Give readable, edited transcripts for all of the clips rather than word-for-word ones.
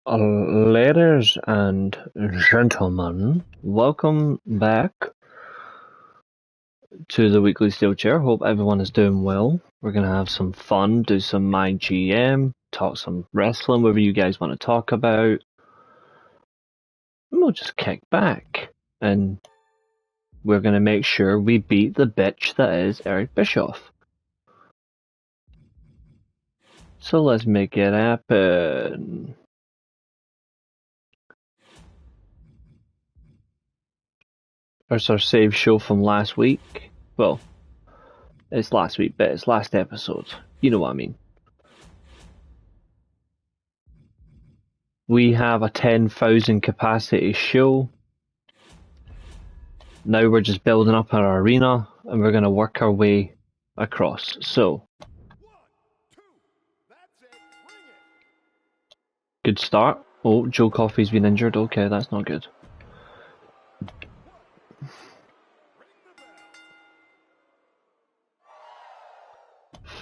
Ladies and gentlemen, welcome back to the Weekly Steel Chair. Hope everyone is doing well. We're going to have some fun, do some MyGM, talk some wrestling, whatever you guys want to talk about. And we'll just kick back and we're going to make sure we beat the bitch that is Eric Bischoff. So let's make it happen. There's our save show from last week. Well, it's last week, but it's last episode. You know what I mean. We have a 10,000 capacity show. Now we're just building up our arena and we're going to work our way across. So, good start. Oh, Joe Coffey's been injured. Okay, that's not good.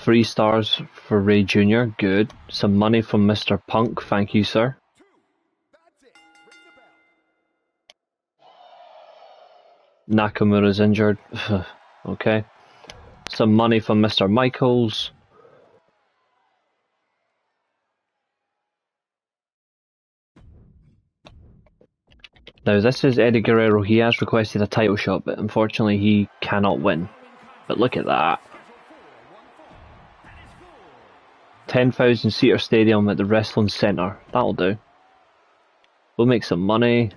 Three stars for Ray Jr. Good. Some money from Mr. Punk. Thank you, sir. Nakamura's injured. Okay. Some money from Mr. Michaels. Now this is Eddie Guerrero. He has requested a title shot, but unfortunately he cannot win. But look at that. 10,000 seater stadium at the wrestling centre. That'll do. We'll make some money.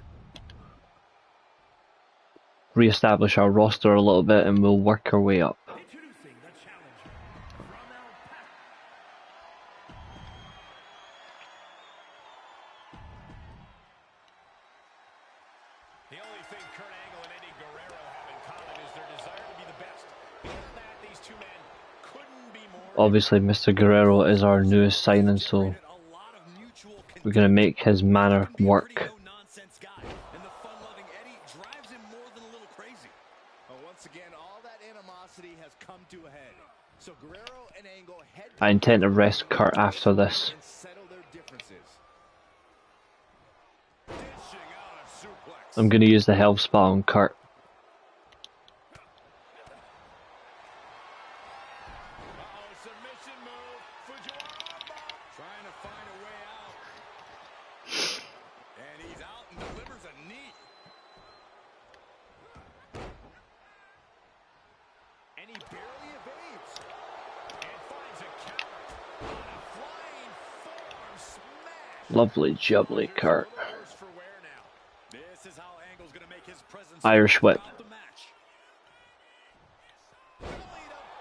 Re-establish our roster a little bit and we'll work our way up. Obviously Mr. Guerrero is our newest signing, so we're going to make his manner work. I intend to rest Kurt after this. I'm going to use the health spa on Kurt. Lovely jubbly Kurt. Irish whip.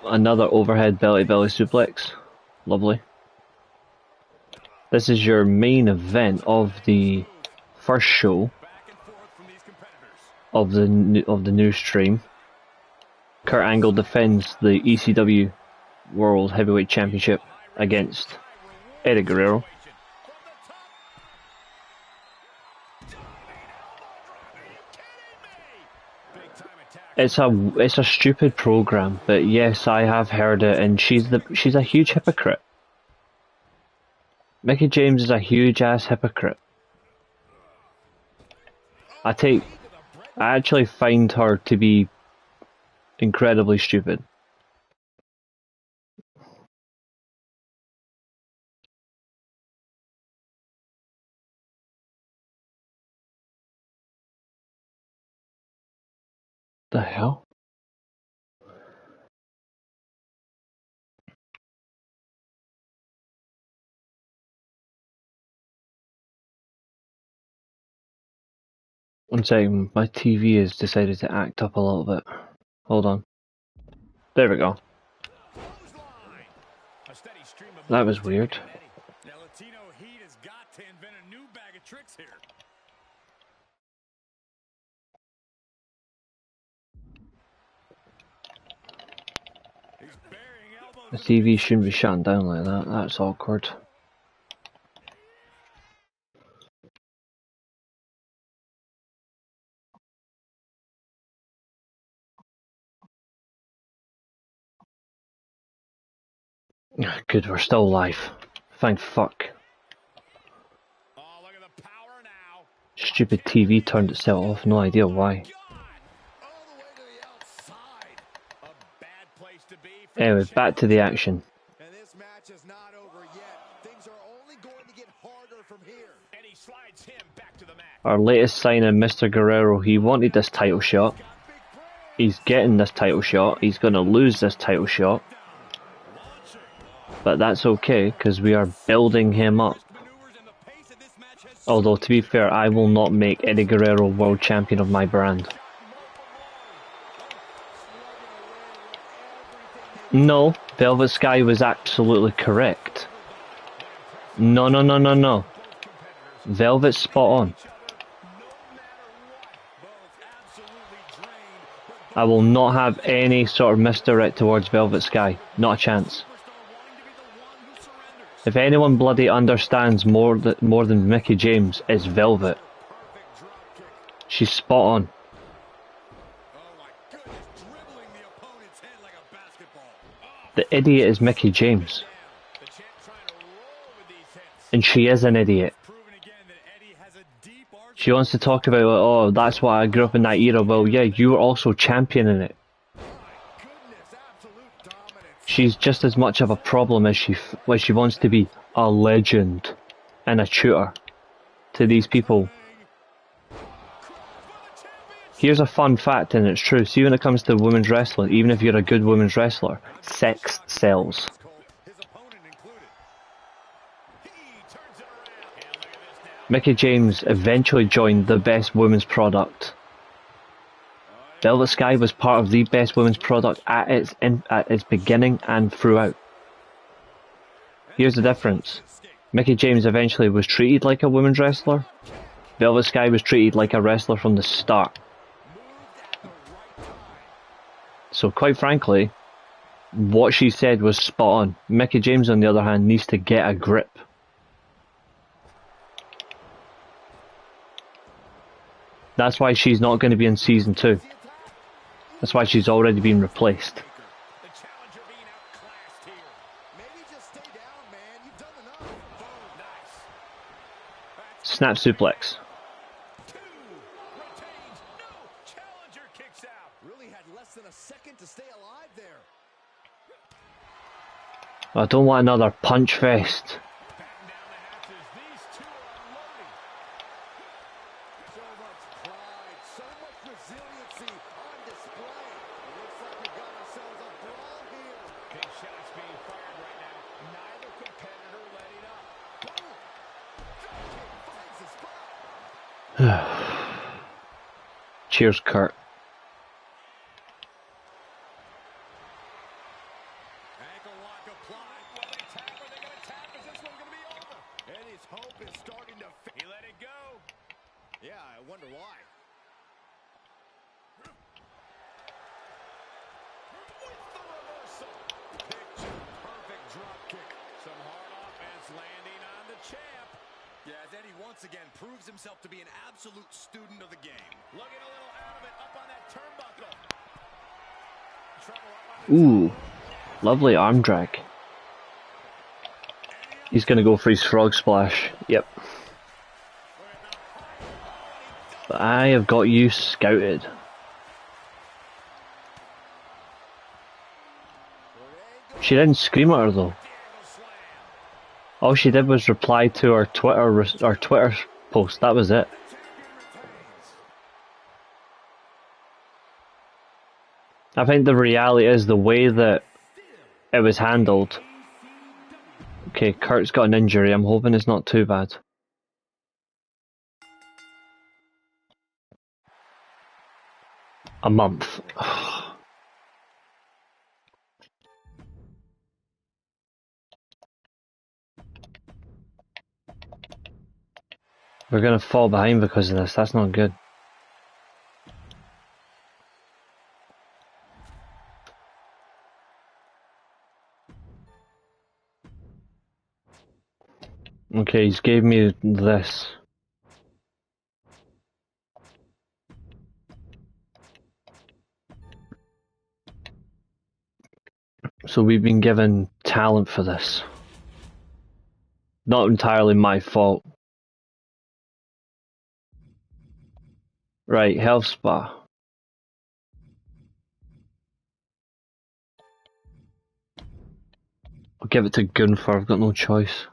Another overhead belly suplex. Lovely. This is your main event of the first show of the new stream. Kurt Angle defends the ECW World Heavyweight Championship against Eddie Guerrero. It's a stupid program, but yes, I have heard it, and she's a huge hypocrite. Mickie James is a huge ass hypocrite. I actually find her to be incredibly stupid. The hell? One second, my TV has decided to act up a little bit. Hold on. There we go. That was weird. The TV shouldn't be shutting down like that. That's awkward. Good, we're still alive. Thank fuck. Stupid TV turned itself off, no idea why. Anyway, back to the action. And this match is not over yet. Things are only going to get harder from here. And he slides him back to the mat. Our latest signing, Mr. Guerrero, he wanted this title shot. He's getting this title shot. He's going to lose this title shot. But that's okay, because we are building him up. Although, to be fair, I will not make Eddie Guerrero world champion of my brand. No, Velvet Sky was absolutely correct. No. Velvet's spot on. I will not have any sort of misdirect towards Velvet Sky. Not a chance. If anyone bloody understands more than Mickie James, it's Velvet. She's spot on. The idiot is Mickie James. And she is an idiot. She wants to talk about, oh, that's why I grew up in that era. Well, yeah, you were also championing it. She's just as much of a problem as she wants to be a legend and a tutor to these people. Here's a fun fact, and it's true. See, when it comes to women's wrestling, even if you're a good women's wrestler, sex sells. Mickie James eventually joined the best women's product. Velvet Sky was part of the best women's product at its beginning and throughout. Here's the difference. Mickie James eventually was treated like a women's wrestler. Velvet Sky was treated like a wrestler from the start. So quite frankly, what she said was spot on. Mickie James, on the other hand, needs to get a grip. That's why she's not going to be in season 2. That's why she's already been replaced. Snap suplex. I don't want another punch fest. Cheers, Kurt. Ankle lock applied. Will they tap? Are they going to tap? Is this one going to be over? And his hope is starting to... He let it go. Yeah, I wonder why. With the reversal. Picture perfect drop kick. Some hard offense landing on the champ. Yeah, as Eddie once again proves himself to be an absolute student of the game. Looking a little out of it up on that turnbuckle. Ooh, lovely arm drag. He's gonna go for his frog splash. Yep. But I have got you scouted. She didn't scream at her though. All she did was reply to our Twitter post. That was it. I think the reality is the way that it was handled. Okay, Kurt's got an injury. I'm hoping it's not too bad. A month. We're gonna fall behind because of this. That's not good. Okay, he's gave me this. So we've been given talent for this. Not entirely my fault. Right, health spa. I'll give it to Gunther, I've got no choice.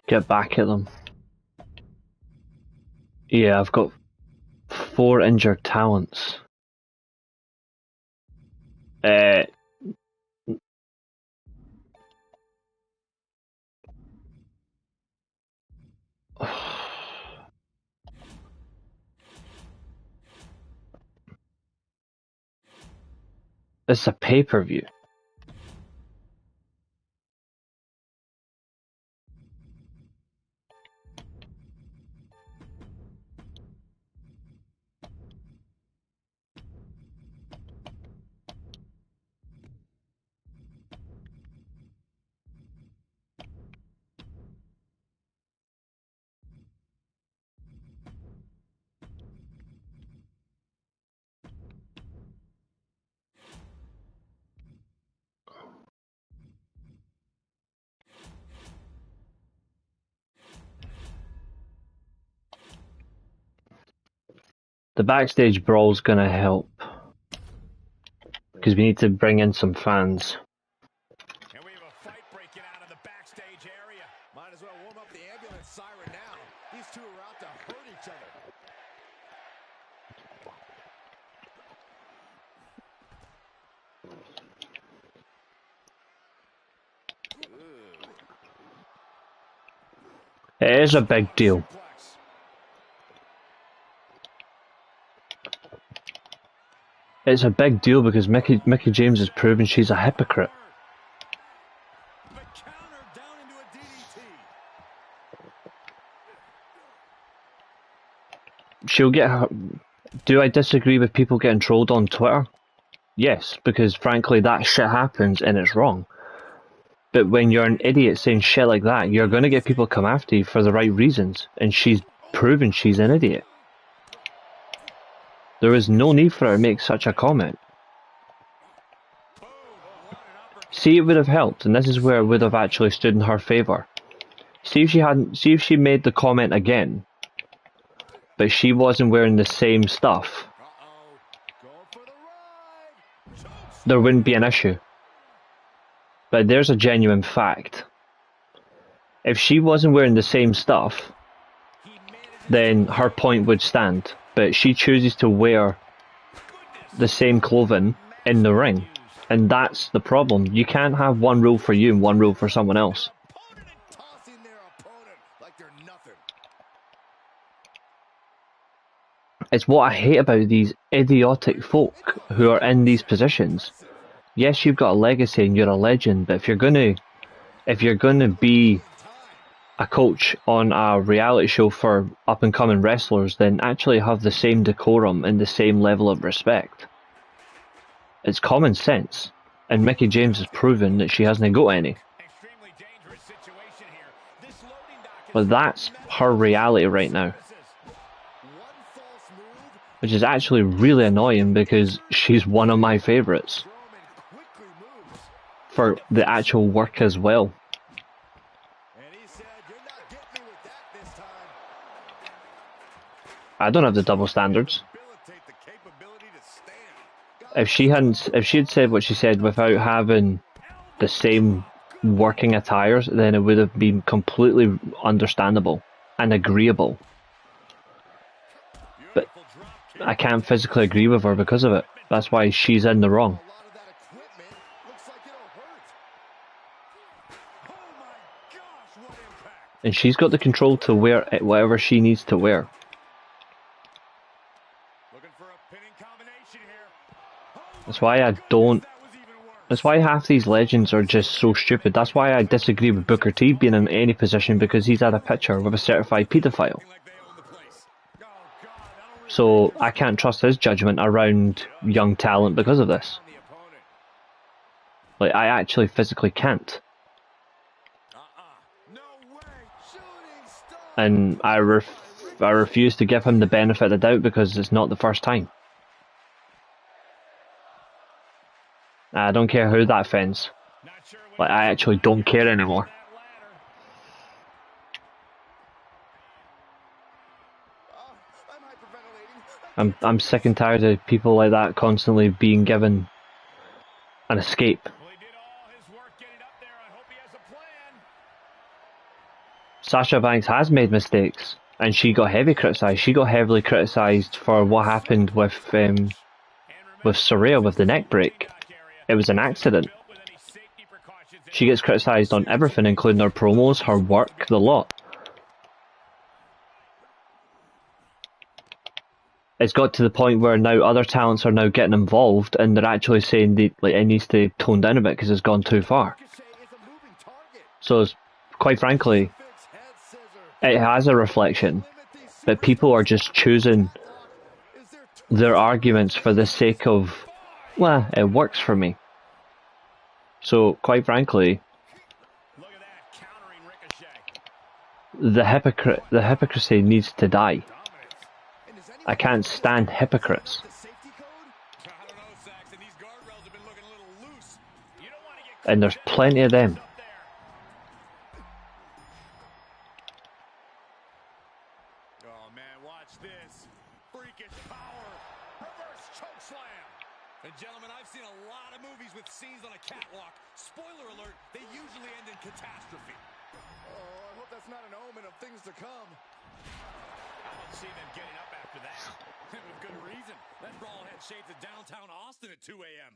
Get back at them. Yeah, I've got 4 injured talents. It's a pay-per-view. The backstage brawl's gonna help. Because we need to bring in some fans. And we have a fight breaking out in the backstage area. Might as well warm up the ambulance siren now. These two are out to hurt each other. It is a big deal. It's a big deal because Mickie James has proven she's a hypocrite. The counter down into a DDT. She'll get her... Do I disagree with people getting trolled on Twitter? Yes, because frankly that shit happens and it's wrong. But when you're an idiot saying shit like that, you're going to get people come after you for the right reasons. And she's proven she's an idiot. There is no need for her to make such a comment. See, it would have helped, and this is where it would have actually stood in her favour. See if she made the comment again, but she wasn't wearing the same stuff, there wouldn't be an issue. But there's a genuine fact. If she wasn't wearing the same stuff, then her point would stand. But she chooses to wear the same clothing in the ring. And that's the problem. You can't have one rule for you and one rule for someone else. It's what I hate about these idiotic folk who are in these positions. Yes, you've got a legacy and you're a legend, but if you're gonna be a coach on a reality show for up and coming wrestlers, then actually have the same decorum and the same level of respect. It's common sense, and Mickie James has proven that she hasn't got any. But that's her reality right now. Which is actually really annoying because she's one of my favourites. For the actual work as well. I don't have the double standards. If she had said what she said without having the same working attires, then it would have been completely understandable and agreeable. But I can't physically agree with her because of it. That's why she's in the wrong. And she's got the control to wear it whatever she needs to wear. That's why that's why half these legends are just so stupid. That's why I disagree with Booker T being in any position, because he's had a picture with a certified paedophile. So I can't trust his judgment around young talent because of this. Like, I actually physically can't. And I refuse to give him the benefit of the doubt because it's not the first time. I don't care who that offends. Like, I actually don't care anymore. I'm sick and tired of people like that constantly being given an escape. Sasha Banks has made mistakes, and she got heavily criticised for what happened with Saraya with the neck break. It was an accident. She gets criticised on everything, including her promos, her work, the lot. It's got to the point where now other talents are now getting involved, and they're actually saying it needs to tone down a bit because it's gone too far. So, quite frankly, it has a reflection that people are just choosing their arguments for the sake of, well, it works for me. So, quite frankly, the hypocrisy needs to die. I can't stand hypocrites. And there's plenty of them. Oh man, watch this. Freakish power. Reverse choke slam. And gentlemen, I've seen a lot of movies with scenes on a catwalk. Spoiler alert, they usually end in catastrophe. Oh, I hope that's not an omen of things to come. I don't see them getting up after that. With good reason. That brawl had shades of downtown Austin at 2 a.m.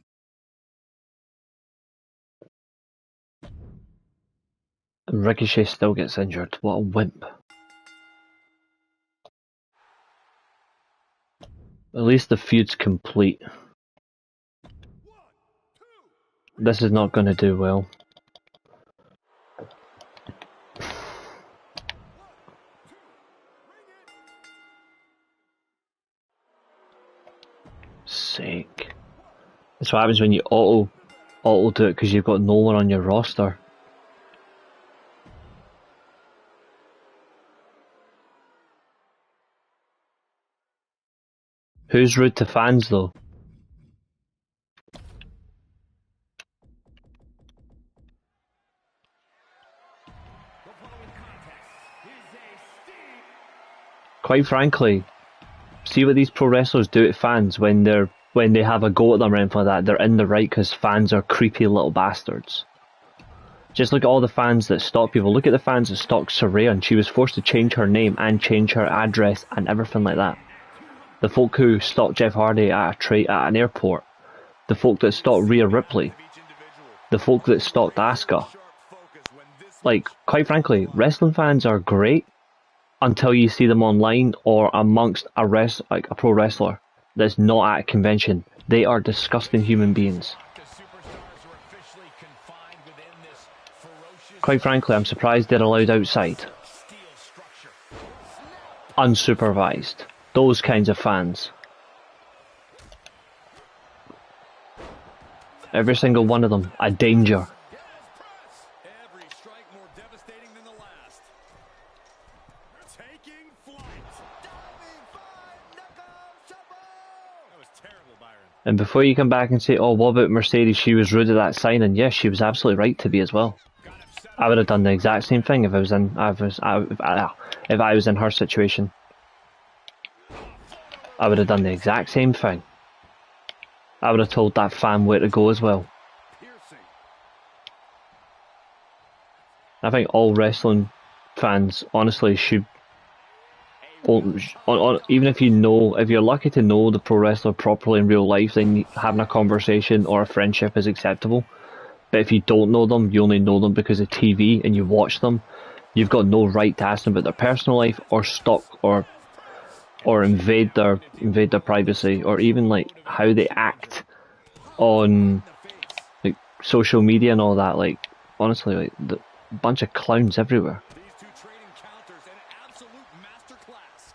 And Ricochet still gets injured. What a wimp. At least the feud's complete. This is not going to do well. Sake. That's what happens when you auto do it because you've got no one on your roster. Who's rude to fans though? Quite frankly, see what these pro wrestlers do to fans when they have a go at them or anything like that. They're in the right because fans are creepy little bastards. Just look at all the fans that stalk people. Look at the fans that stalked Saraya, and she was forced to change her name and change her address and everything like that. The folk who stalked Jeff Hardy at an airport. The folk that stalked Rhea Ripley. The folk that stalked Asuka. Like, quite frankly, wrestling fans are great until you see them online or amongst a pro wrestler that's not at a convention. They are disgusting human beings. Quite frankly, I'm surprised they're allowed outside. Unsupervised. Those kinds of fans. Every single one of them, a danger. Every strike more devastating than the last. Taking flight. Diving 5-knuckle shuffle. That was terrible, Byron. And before you come back and say, oh, what about Mercedes? She was rude at that signing. Yes, she was absolutely right to be as well. I would have done the exact same thing if I was in her situation. I would have done the exact same thing. I would have told that fan where to go as well. I think all wrestling fans honestly should, even if you're lucky to know the pro wrestler properly in real life, then having a conversation or a friendship is acceptable. But if you don't know them, you only know them because of TV and you watch them, you've got no right to ask them about their personal life or stalk or invade their privacy, or even like how they act on like social media and all that. Like, honestly, like the bunch of clowns everywhere. These two trading counters and an absolute masterclass.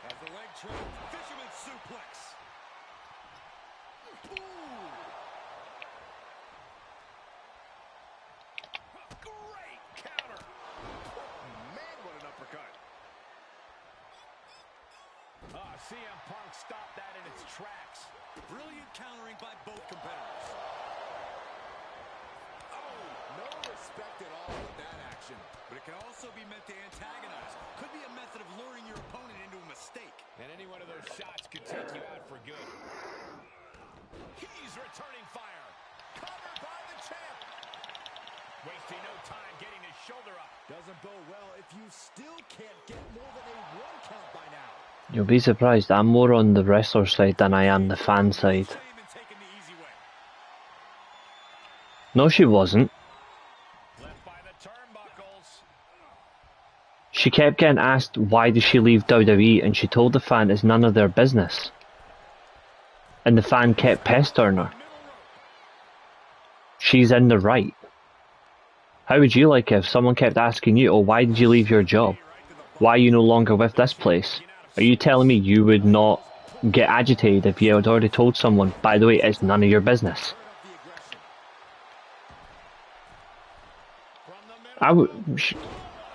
As the leg trade, fisherman suplex. Ooh. Great counter. Man, what an uppercut. CM Punk stopped that in its tracks. Brilliant countering by both competitors. Oh, no respect at all with that action. But it can also be meant to antagonize. Could be a method of luring your opponent into a mistake. And any one of those shots could take you out for good. He's returning fire. Covered by the champ. Wasting no time getting his shoulder up. Doesn't bode well if you still can't get more than a 1 count by now. You'll be surprised, I'm more on the wrestler side than I am the fan side. No, she wasn't. She kept getting asked why did she leave WWE, and she told the fan it's none of their business. And the fan kept pestering her. She's in the right. How would you like it if someone kept asking you, oh, why did you leave your job? Why are you no longer with this place? Are you telling me you would not get agitated if you had already told someone, by the way, it's none of your business?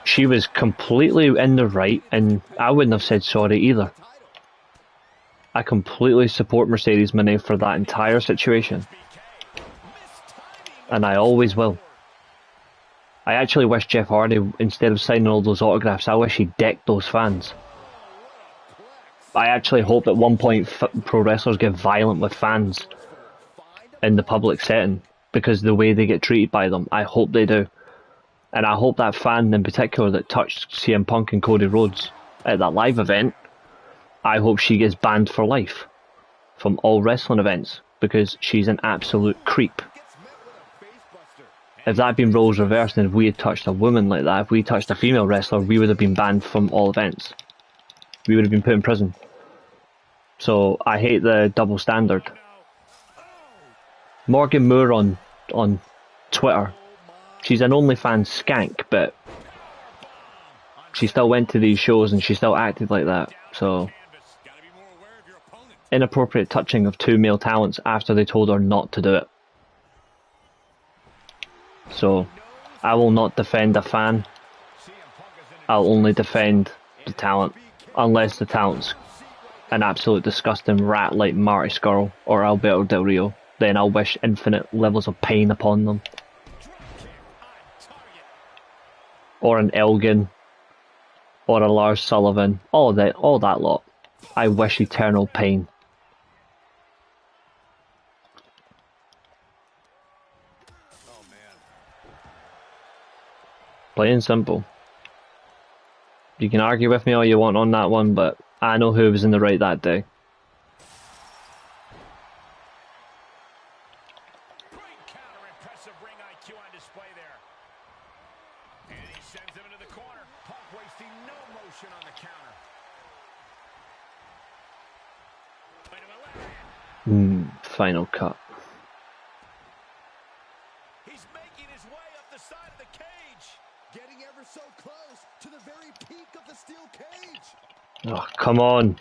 She was completely in the right, and I wouldn't have said sorry either. I completely support Mercedes Moné for that entire situation. And I always will. I actually wish Jeff Hardy, instead of signing all those autographs, I wish he decked those fans. I actually hope at one point pro wrestlers get violent with fans in the public setting because the way they get treated by them. I hope they do. And I hope that fan in particular that touched CM Punk and Cody Rhodes at that live event, I hope she gets banned for life from all wrestling events because she's an absolute creep. If that had been roles reversed and if we had touched a woman like that, if we touched a female wrestler, we would have been banned from all events. We would have been put in prison. So I hate the double standard. Morgan Moore on Twitter, she's an OnlyFans skank, but she still went to these shows and she still acted like that. So inappropriate touching of 2 male talents after they told her not to do it. So I will not defend a fan. I'll only defend the talent, unless the talent's an absolute disgusting rat like Marty Scurll or Alberto Del Rio. Then I'll wish infinite levels of pain upon them. Or an Elgin, or a Lars Sullivan, all that lot. I wish eternal pain. Plain and simple. You can argue with me all you want on that one, but I know who was in the right that day. Great counter, impressive ring IQ on display there. And he sends him into the corner. Punk wasting no motion on the counter. Final cut. He's making his way up the side of the cage. Getting ever so close to the very peak of the steel cage. Oh, come on.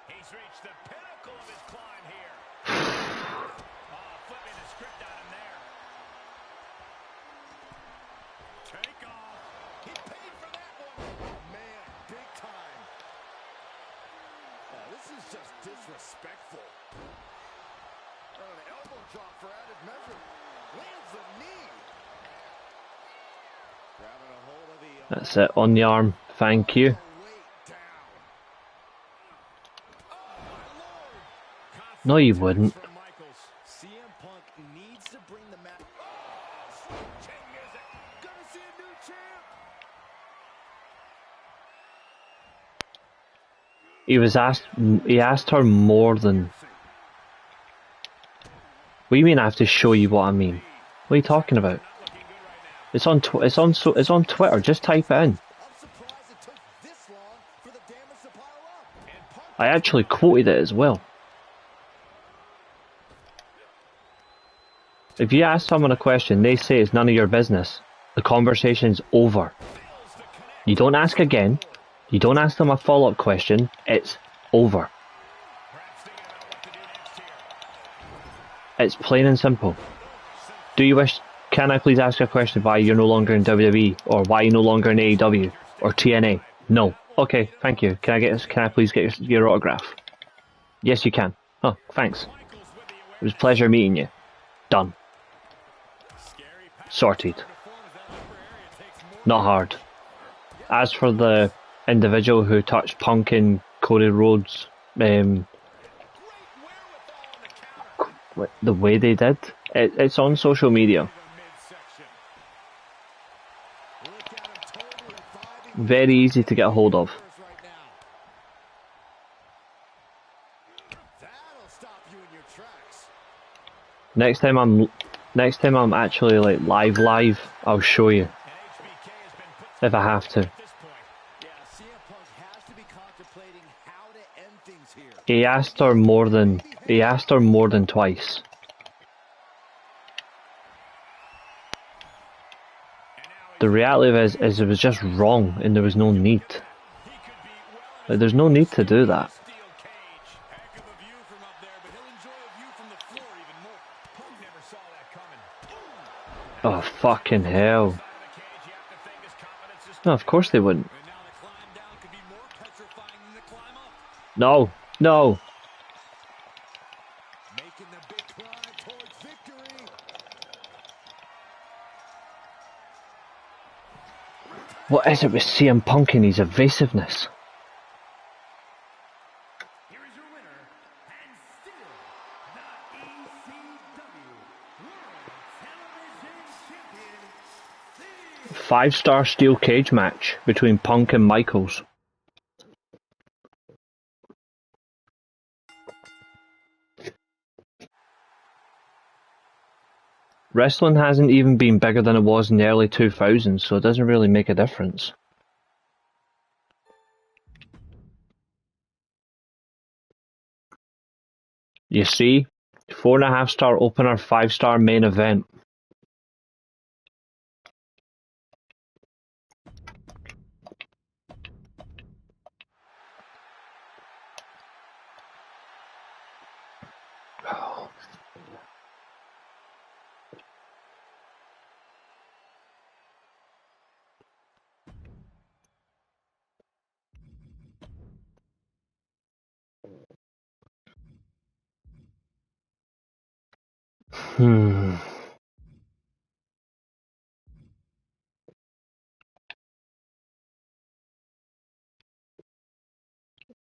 He's reached the pinnacle of his climb here. Flipping the script on him there. Take off. He paid for that one. Oh, man, big time. This is just disrespectful. An elbow drop for added measure. Lands the knee. Grabbing a hold of the That's it, on the arm. Thank you. No, you wouldn't. CM Punk needs to bring the match. Gonna see a new champ. He asked her more than. What do you mean I have to show you what I mean? What are you talking about? It's on Twitter. Just type it in. I actually quoted it as well. If you ask someone a question, they say it's none of your business. The conversation's over. You don't ask again. You don't ask them a follow-up question. It's over. It's plain and simple. Do you wish? Can I please ask you a question why you're no longer in WWE or why you're no longer in AEW or TNA? No. Okay, thank you. Can I please get your autograph? Yes, you can. Oh, thanks. It was a pleasure meeting you. Done. Sorted. Not hard. As for the individual who touched Punk and Cody Rhodes, the way they did, it's on social media. Very easy to get a hold of. Next time I'm actually like live, I'll show you. If I have to. He asked her more than twice. The reality of it is it was just wrong and there was no need. Like, there's no need to do that. Oh, fucking hell. No, of course they wouldn't. No, no. What is it with CM Punk and his evasiveness? Five-star steel cage match between Punk and Michaels. Wrestling hasn't even been bigger than it was in the early 2000s, so it doesn't really make a difference. You see? 4.5-star opener, 5-star main event.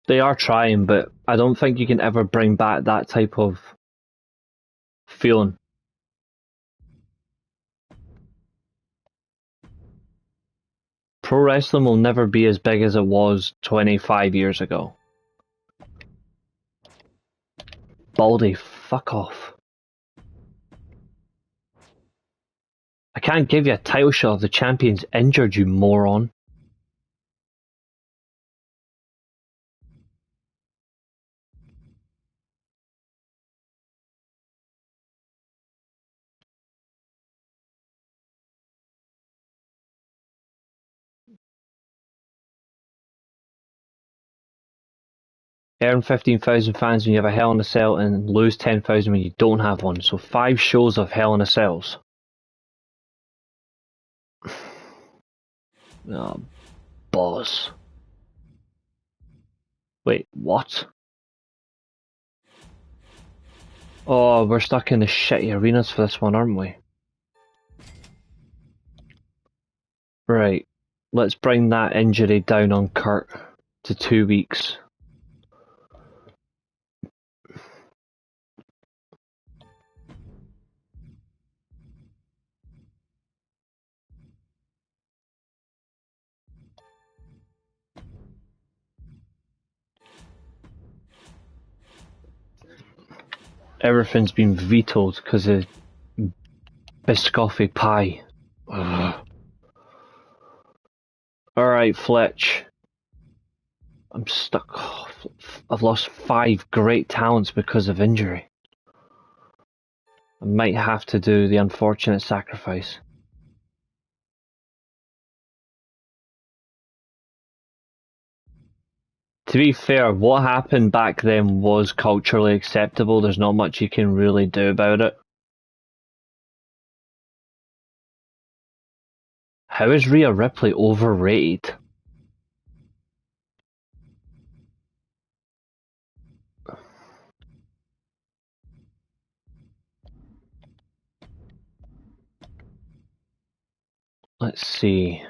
They are trying, but I don't think you can ever bring back that type of feeling. Pro wrestling will never be as big as it was 25 years ago. Baldy, fuck off. I can't give you a title shot if the champion's injured, you moron. Earn 15,000 fans when you have a Hell in a Cell and lose 10,000 when you don't have one. So 5 shows of Hell in a Cells. Oh, boss. Wait, what? Oh, we're stuck in the shitty arenas for this one, aren't we? Right. Let's bring that injury down on Kurt to 2 weeks. Everything's been vetoed because of Biscoffy pie. Alright, Fletch. I'm stuck. Oh, I've lost 5 great talents because of injury. I might have to do the unfortunate sacrifice. To be fair, what happened back then was culturally acceptable. There's not much you can really do about it. How is Rhea Ripley overrated? Let's see.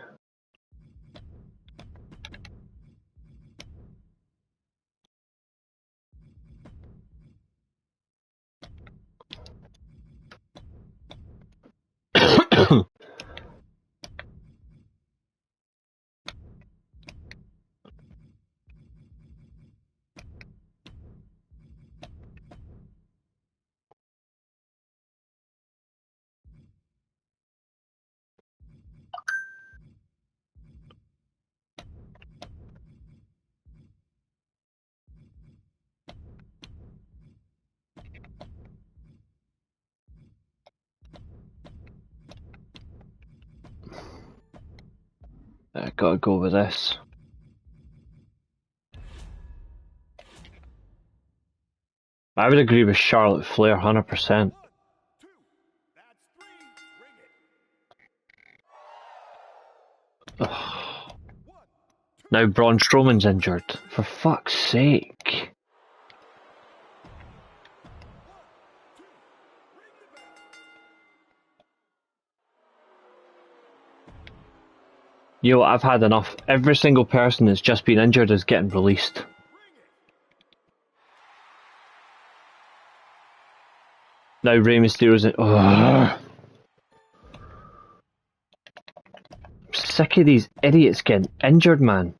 I gotta go with this. I would agree with Charlotte Flair 100%. Ugh. Now Braun Strowman's injured. For fuck's sake. Yo, I've had enough. Every single person that's just been injured is getting released. Now Rey Mysterio's in. Ugh. I'm sick of these idiots getting injured, man.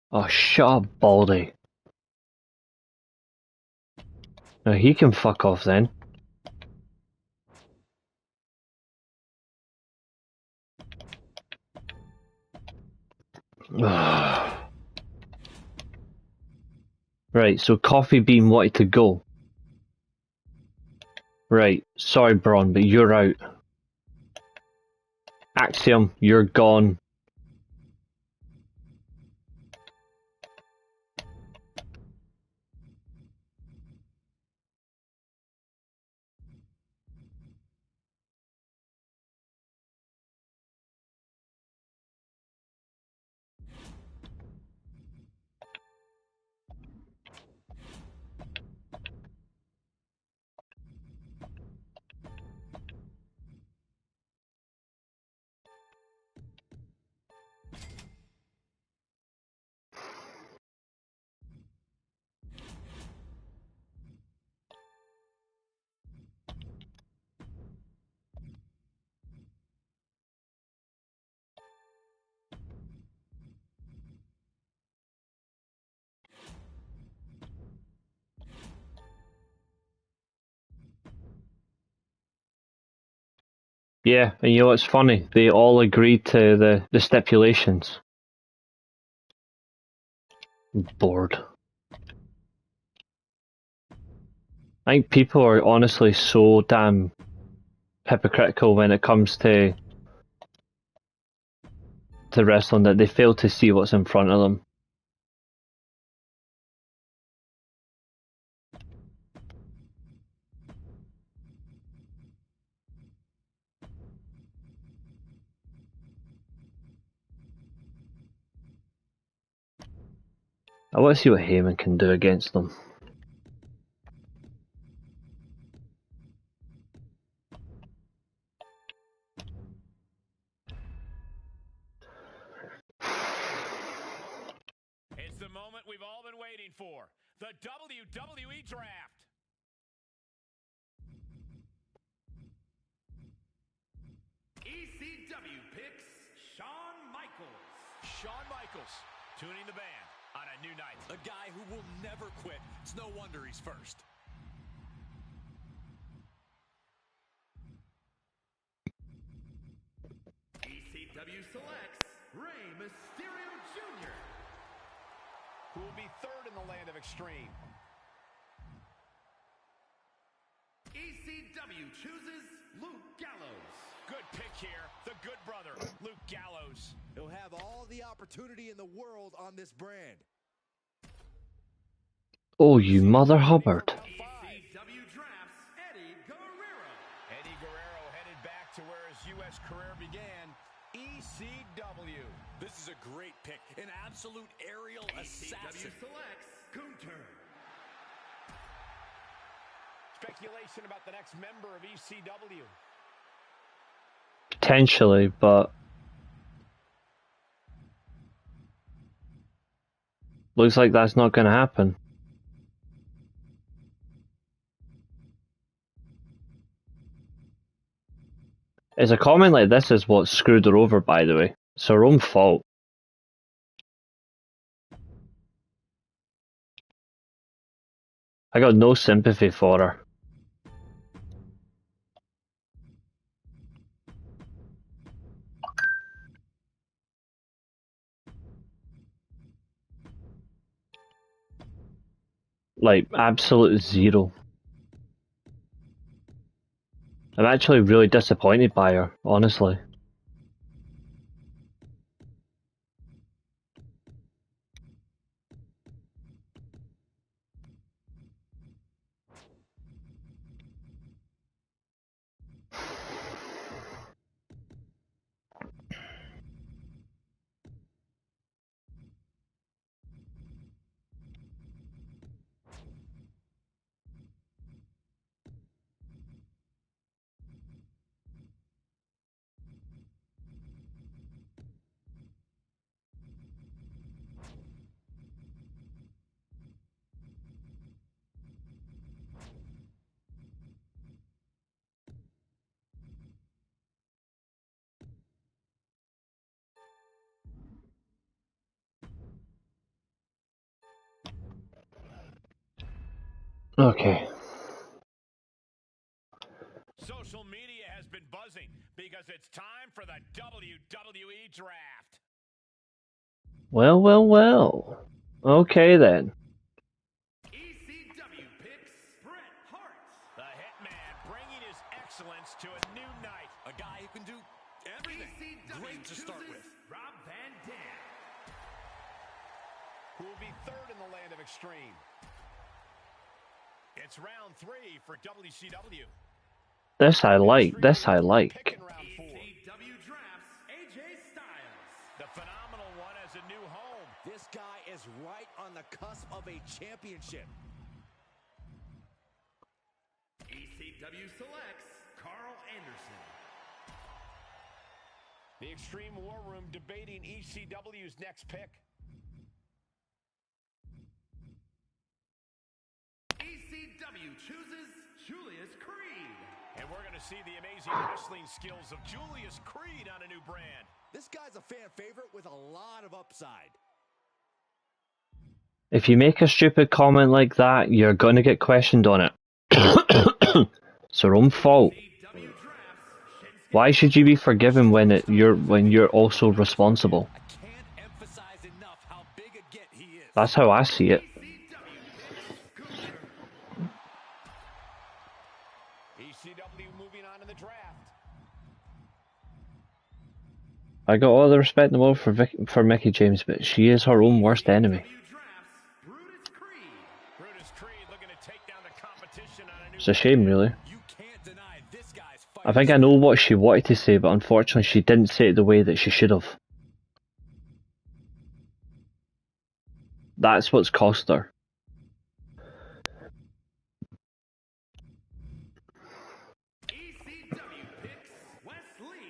Oh, shut up, Baldy. Now he can fuck off then. Ugh. Right, so Coffee Bean wanted to go. Right, sorry Braun, but you're out. Axiom, you're gone. Yeah, and you know what's funny? They all agreed to the stipulations. I'm bored. I think people are honestly so damn hypocritical when it comes to wrestling that they fail to see what's in front of them. I want to see what Heyman can do against them. It's the moment we've all been waiting for. The WWE Draft. ECW picks Shawn Michaels. Shawn Michaels tuning the band on a new night. A guy who will never quit. It's no wonder he's first. ECW selects Rey Mysterio Jr., who will be third in the land of Extreme. ECW chooses Luke Gallows. Good pick here. The good brother, Luke Gallows. He'll have all the opportunity in the world on this brand. Oh, you mother Hubbard. ECW drafts Eddie Guerrero. Eddie Guerrero headed back to where his U.S. career began. ECW. This This is a great pick. An absolute aerial assassin. Selects Gunter. Speculation about the next member of ECW. Potentially, but looks like that's not going to happen. It's a comment like this is what screwed her over, by the way. It's her own fault. I got no sympathy for her. Like, absolute zero. I'm actually really disappointed by her, honestly. Okay. Social media has been buzzing because it's time for the WWE Draft. Well, well, well. Okay then. ECW picks Bret Hart. The Hitman bringing his excellence to a new night. A guy who can do everything. ECW Great to start with. Rob Van Dam. Who will be third in the land of extreme. It's round 3 for WCW. This I like. This I like. Pick in round 4. ECW drafts AJ Styles. The phenomenal one has a new home. This guy is right on the cusp of a championship. ECW selects Carl Anderson. The Extreme War Room debating ECW's next pick. ECW chooses Julius Creed. And we're going to see the amazing wrestling skills of Julius Creed on a new brand. This guy's a fan favorite with a lot of upside. If you make a stupid comment like that, you're gonna get questioned on it. It's your own fault. ECW drafts Shinsuke. Why should you be forgiven when you're also responsible? I can't emphasize enough how big a get he is. That's how I see it. ECW moving on in the draft. I got all the respect in the world for Mickey James, but she is her own worst enemy. ECW drafts Brutus Creed. Brutus Creed looking to take down the competition on a new It's a shame, really. You can't deny this guy's fight. I think I know what she wanted to say, but unfortunately she didn't say it the way that she should have. That's what's cost her. ECW picks Wesley.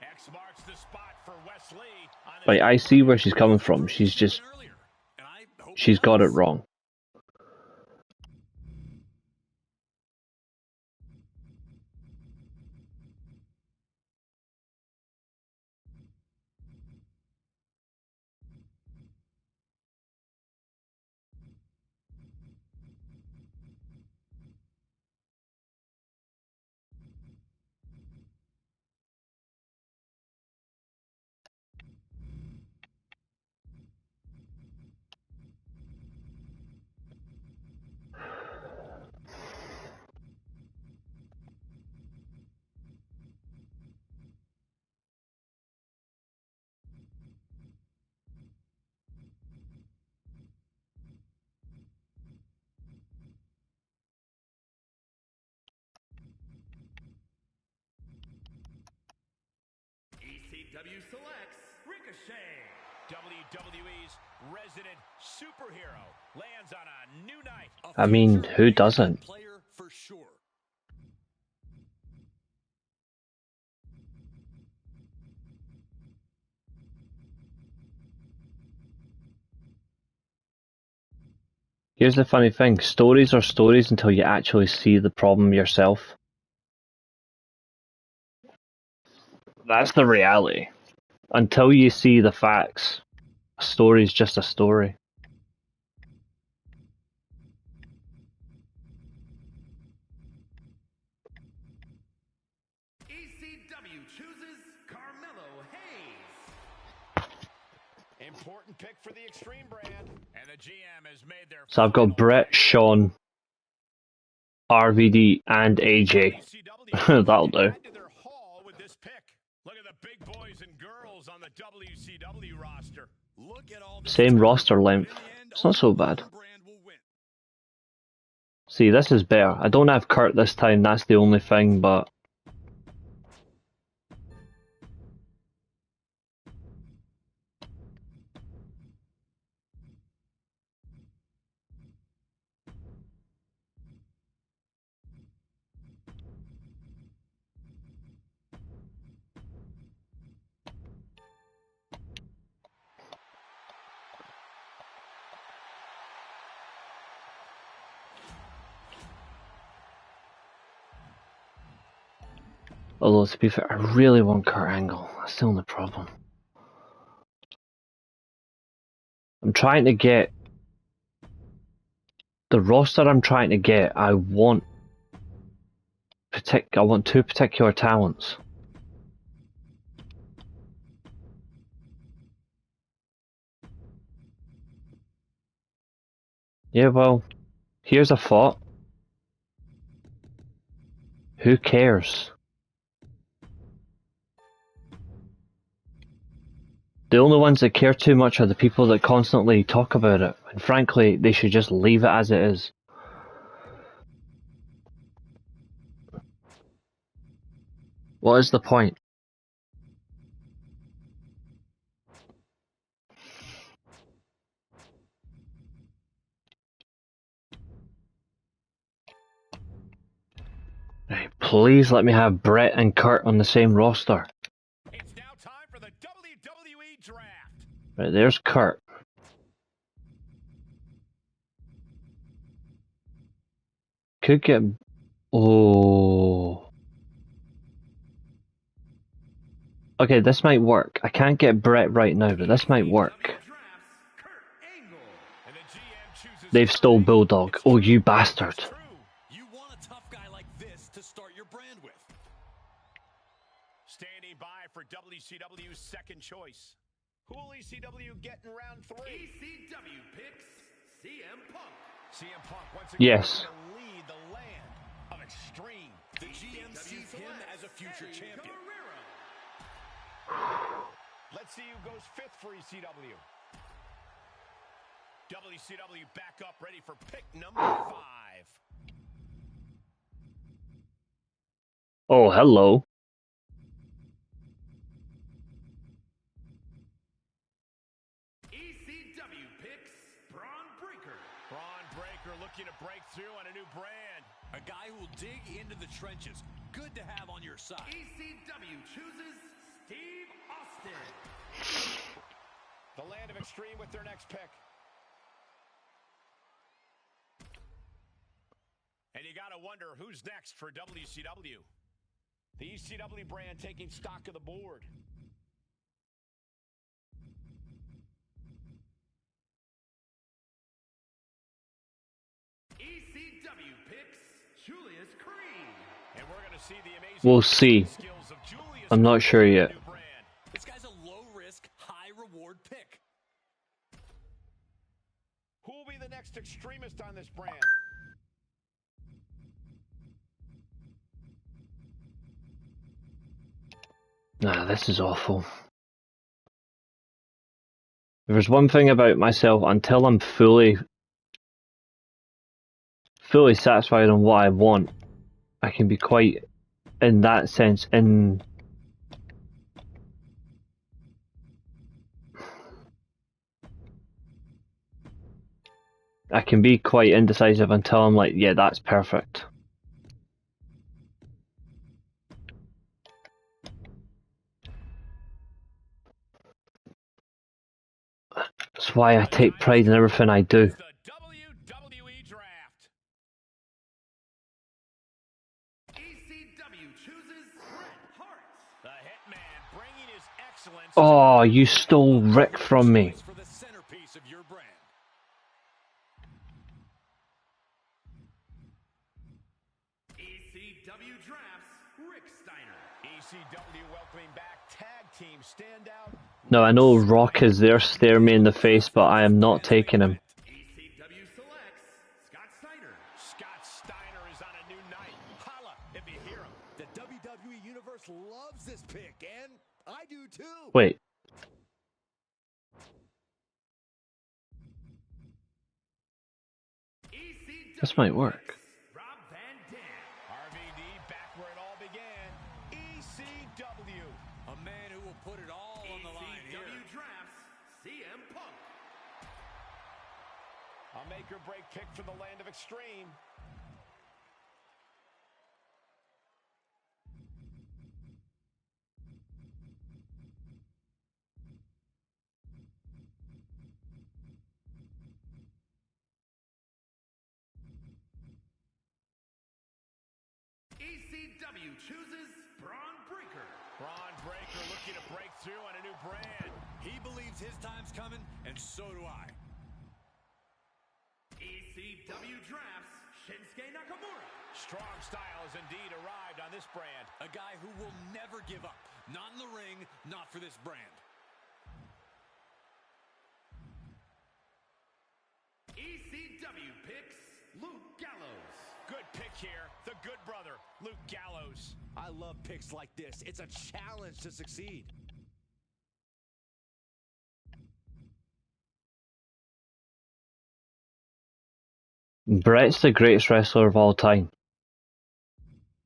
X marks the spot for Wesley. On the Like, I see where she's coming from. She's earlier. And I hope she's got it wrong. ECW selects Ricochet. WWE's resident superhero lands on a new night. I mean, who doesn't? Player for sure. Here's the funny thing, stories are stories until you actually see the problem yourself. That's the reality. Until you see the facts, a story's just a story. ECW chooses Carmelo Hayes. Important pick for the Extreme brand. And the GM has made their So I've got Brett, Sean, RVD, and AJ. That'll do. Add to their haul with this pick. Look at the big boys and girls on the WCW roster. Look at all this Same talent. roster length. In the end, It's not so only bad. one brand will win. See, this is better. I don't have Kurt this time, that's the only thing, but... Although, to be fair, I really want Kurt Angle. That's the only problem. I'm trying to get... The roster I'm trying to get, I want two particular talents. Yeah, well, here's a thought. Who cares? The only ones that care too much are the people that constantly talk about it, and frankly, they should just leave it as it is. What is the point? Right, please let me have Brett and Kurt on the same roster. It's now time for the WWE Draft. Right, there's Kurt. Could get... Oh... Okay, this might work. I can't get Brett right now, but this might work. Drafts Kurt Angle. And the GM chooses They've stole Bulldog. Oh, you bastard. True. You want a tough guy like this to start your brand with. Standing by for WCW's second choice. Who will ECW get in round 3? ECW picks CM Punk. CM Punk once again Yes. will lead the land of Extreme. The GM sees him as a future champion. Guerrero. Let's see who goes 5th for ECW. WCW back up, ready for pick number 5. Oh, hello. ECW picks Braun Breaker. Braun Breaker looking to break through on a new brand. A guy who will dig into the trenches. Good to have on your side. ECW chooses Steve Austin. The land of Extreme with their next pick. And you got to wonder who's next for WCW. The ECW brand taking stock of the board. ECW picks Julius Creed. And we're going to see the amazing We'll see. skills of Julius I'm not sure Creed, yet. the new brand. This guy's a low-risk, high-reward pick. Who will be the next extremist on this brand? Nah, this is awful. If there's one thing about myself, until I'm fully satisfied on what I want, I can be quite, in that sense, I can be quite indecisive until I'm like, yeah, that's perfect. That's why I take pride in everything I do. The WWE Draft. ECW chooses Bret Hart. The Hitman bringing his excellence. Oh, you stole Rick from me. For the centerpiece of your brand. ECW drafts Rick Steiner. ECW welcoming back tag team standout. No, I know Rock is there staring me in the face, but I am not taking him. ECW selects Scott Steiner. Scott Steiner is on a new night. Holla if you hear him. The WWE Universe loves this pick, and I do too. Wait. ECW This might work. Rob Van Dam. RVD back where it all began. ECW. A man who will put it all on the line here. ECW drafts CM Punk. A make or break pick for the land of extreme. ECW chooses Braun Breaker. Braun Breaker looking to break through on a new brand. He believes his time's coming, and so do I. ECW drafts Shinsuke Nakamura. Strong style has indeed arrived on this brand. A guy who will never give up. Not in the ring, not for this brand. ECW picks Luke Gallows. Good pick here. The good brother, Luke Gallows. I love picks like this. It's a challenge to succeed. Bret's the greatest wrestler of all time.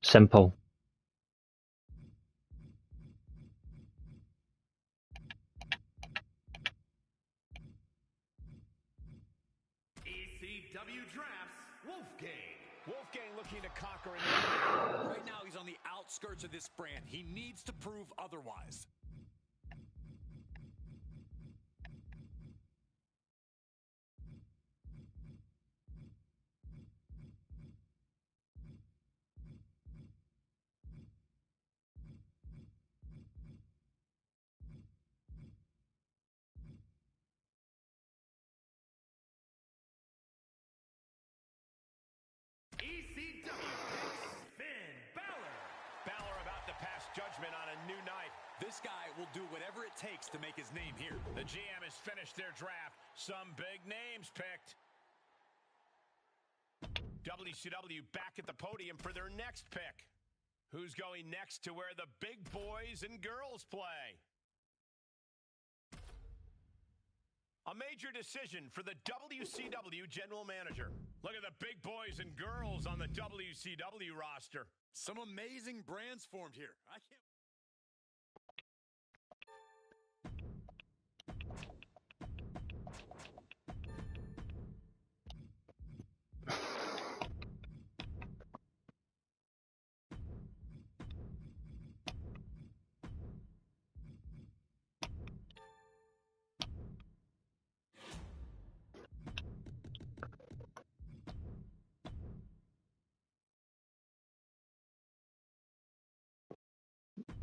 Simple. ECW drafts Wolfgang. Wolfgang looking to conquer it. Right now, he's on the outskirts of this brand. He needs to prove otherwise. ECW picks Finn Balor. Balor about to pass judgment on a new night. This guy will do whatever it takes to make his name here. The GM has finished their draft. Some big names picked. WCW back at the podium for their next pick. Who's going next to where the big boys and girls play? A major decision for the WCW general manager. Look at the big boys and girls on the WCW roster. Some amazing brands formed here. I can't.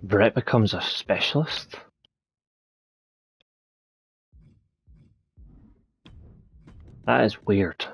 Bret becomes a specialist? That is weird.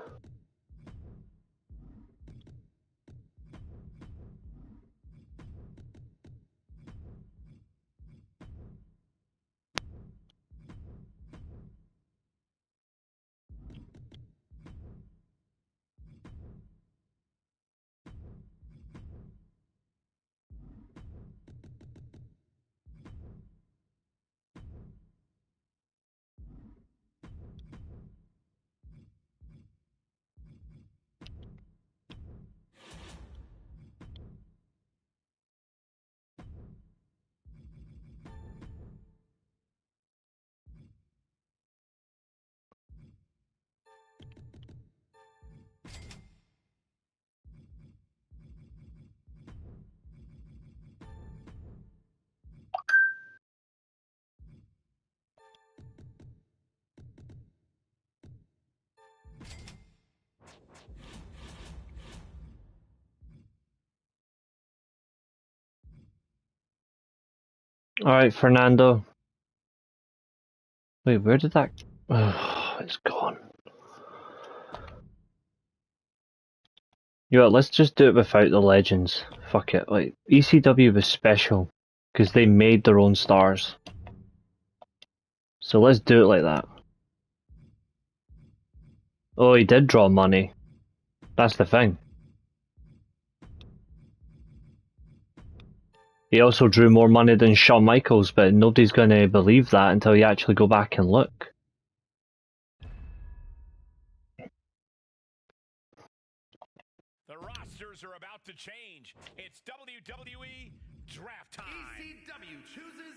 Alright, Fernando. Wait, where did that... Oh, it's gone. You know what, let's just do it without the legends. Fuck it. Like, ECW was special because they made their own stars. So let's do it like that. Oh, he did draw money. That's the thing. He also drew more money than Shawn Michaels, but nobody's going to believe that until you actually go back and look. The rosters are about to change. It's WWE Draft Time. ECW chooses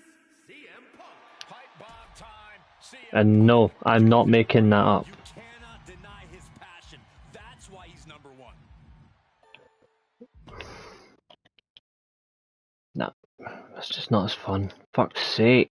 CM Punk. Pipe bomb time. CM And no, I'm not making that up. You cannot deny his passion. That's why he's number one. No, that's just not as fun. Fuck's sake.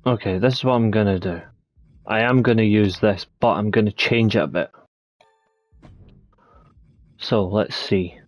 Okay, this is what I'm gonna do. I am gonna use this, but I'm gonna change it a bit. So, let's see.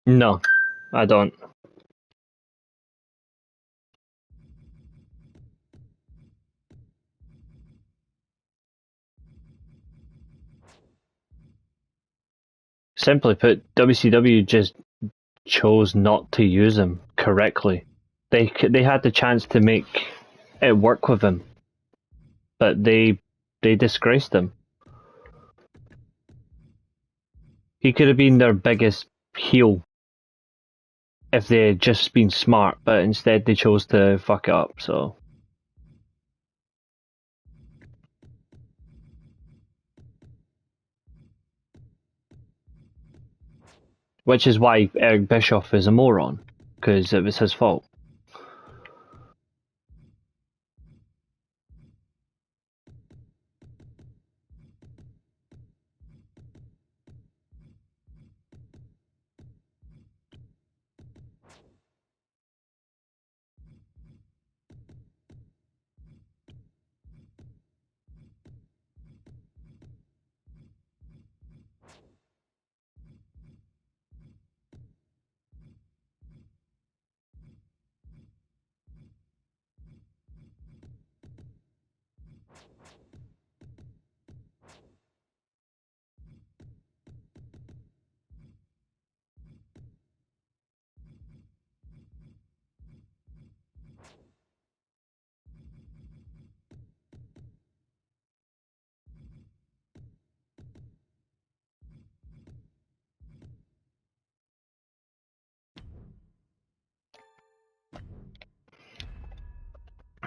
No, I don't. Simply put, WCW just chose not to use him correctly. They had the chance to make it work with him, but they disgraced him. He could have been their biggest heel if they had just been smart, but instead they chose to fuck it up, so. Which is why Eric Bischoff is a moron, because it was his fault.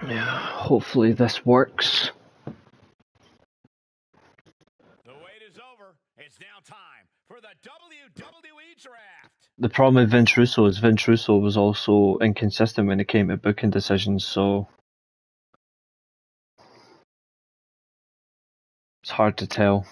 Yeah, hopefully this works. The wait is over. It's now time for the WWE Draft. The problem with Vince Russo is Vince Russo was also inconsistent when it came to booking decisions, so it's hard to tell.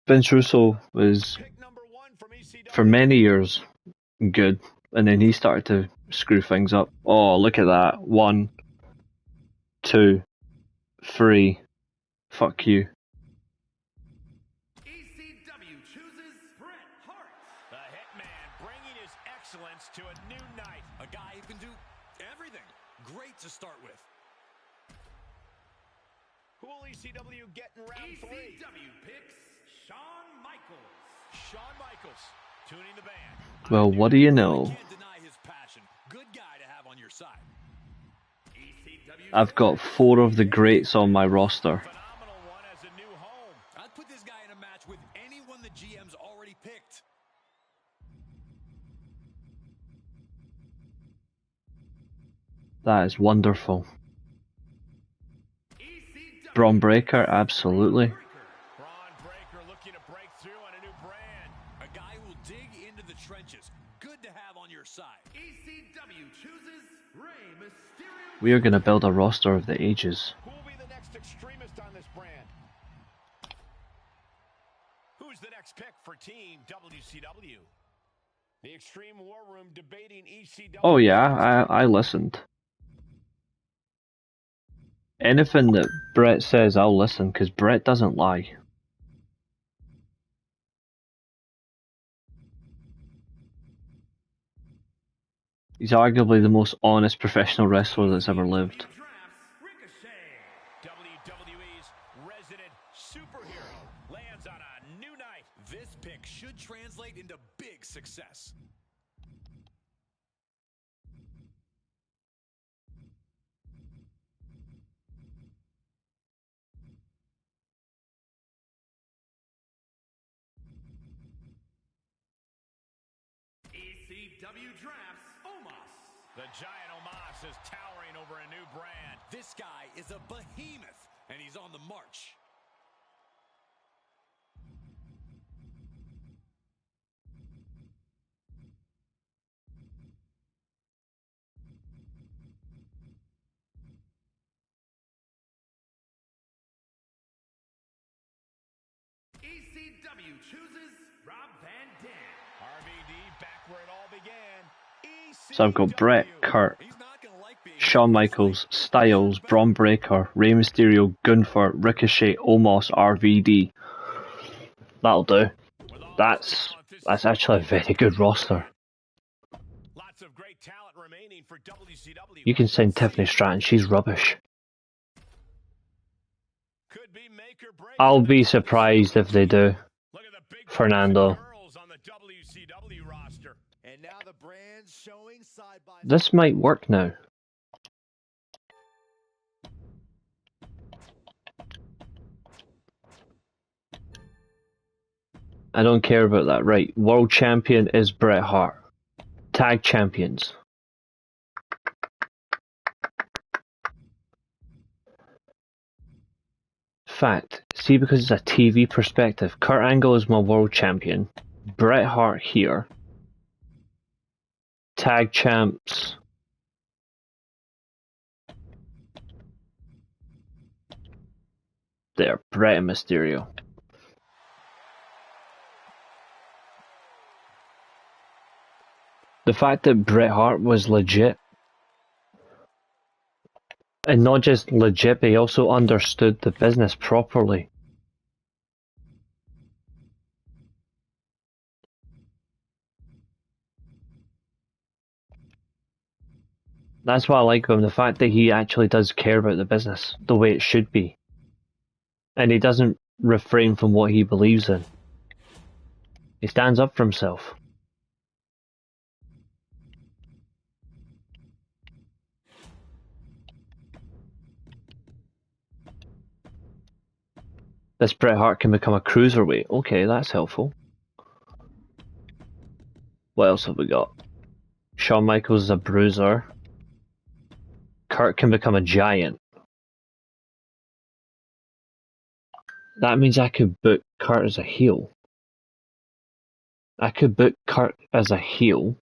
Vince Russo was, Pick number 1 from ECW. for many years, good, and then he started to screw things up. Oh, look at that. 1, 2, 3. Fuck you. ECW chooses Bret Hart. The Hitman bringing his excellence to a new night. A guy who can do everything. Great to start with. Who will ECW get in round 3? ECW picks Shawn Michaels. Shawn Michaels, tuning the band. Well, what do you know? Can't deny his passion. Good guy to have on your side. ECW I've got 4 of the greats on my roster. Phenomenal one as a new home. I'd put this guy in a match with anyone the GM's already picked. That is wonderful. ECW Braun Breaker, absolutely. Braun Breaker looking to break through on a new brand. A guy who will dig into the trenches. Good to have on your side. ECW chooses Rey Mysterio. We are going to build a roster of the ages. Who will be the next extremist on this brand? Who's the next pick for Team WCW? The Extreme War Room debating ECW. Oh yeah, I listened. Anything that Brett says, I'll listen, because Brett doesn't lie. He's arguably the most honest professional wrestler that's ever lived. Drafts Ricochet. WWE's resident superhero lands on a new night. This pick should translate into big success. ECW drafts Omos. The giant Omos is towering over a new brand. This guy is a behemoth, and he's on the march. ECW chooses Rob Van Dam. RVD back where it all began. So I've got Brett, Kurt, He's not gonna like being Shawn Michaels, Styles, Braun Breaker, Rey Mysterio, Gunther, Ricochet, Omos, RVD. That'll do. That's actually a very good roster. Lots of great talent remaining for WCW. You can send Tiffany Stratton, she's rubbish. Could be make or break. I'll be surprised if they do. Look at the big Fernando. girls on the WCW roster. And now the brands showing side by This might work now. I don't care about that. Right, world champion is Bret Hart. Tag champions. Fact, see, because it's a TV perspective, Kurt Angle is my world champion. Bret Hart here. Tag champs. There, Bret and Mysterio. The fact that Bret Hart was legit, and not just legit, but he also understood the business properly. That's what I like about him, the fact that he actually does care about the business the way it should be. And he doesn't refrain from what he believes in. He stands up for himself. This Bret Hart can become a cruiserweight. Okay, that's helpful. What else have we got? Shawn Michaels as a bruiser. Kurt can become a giant. That means I could book Kurt as a heel. I could book Kurt as a heel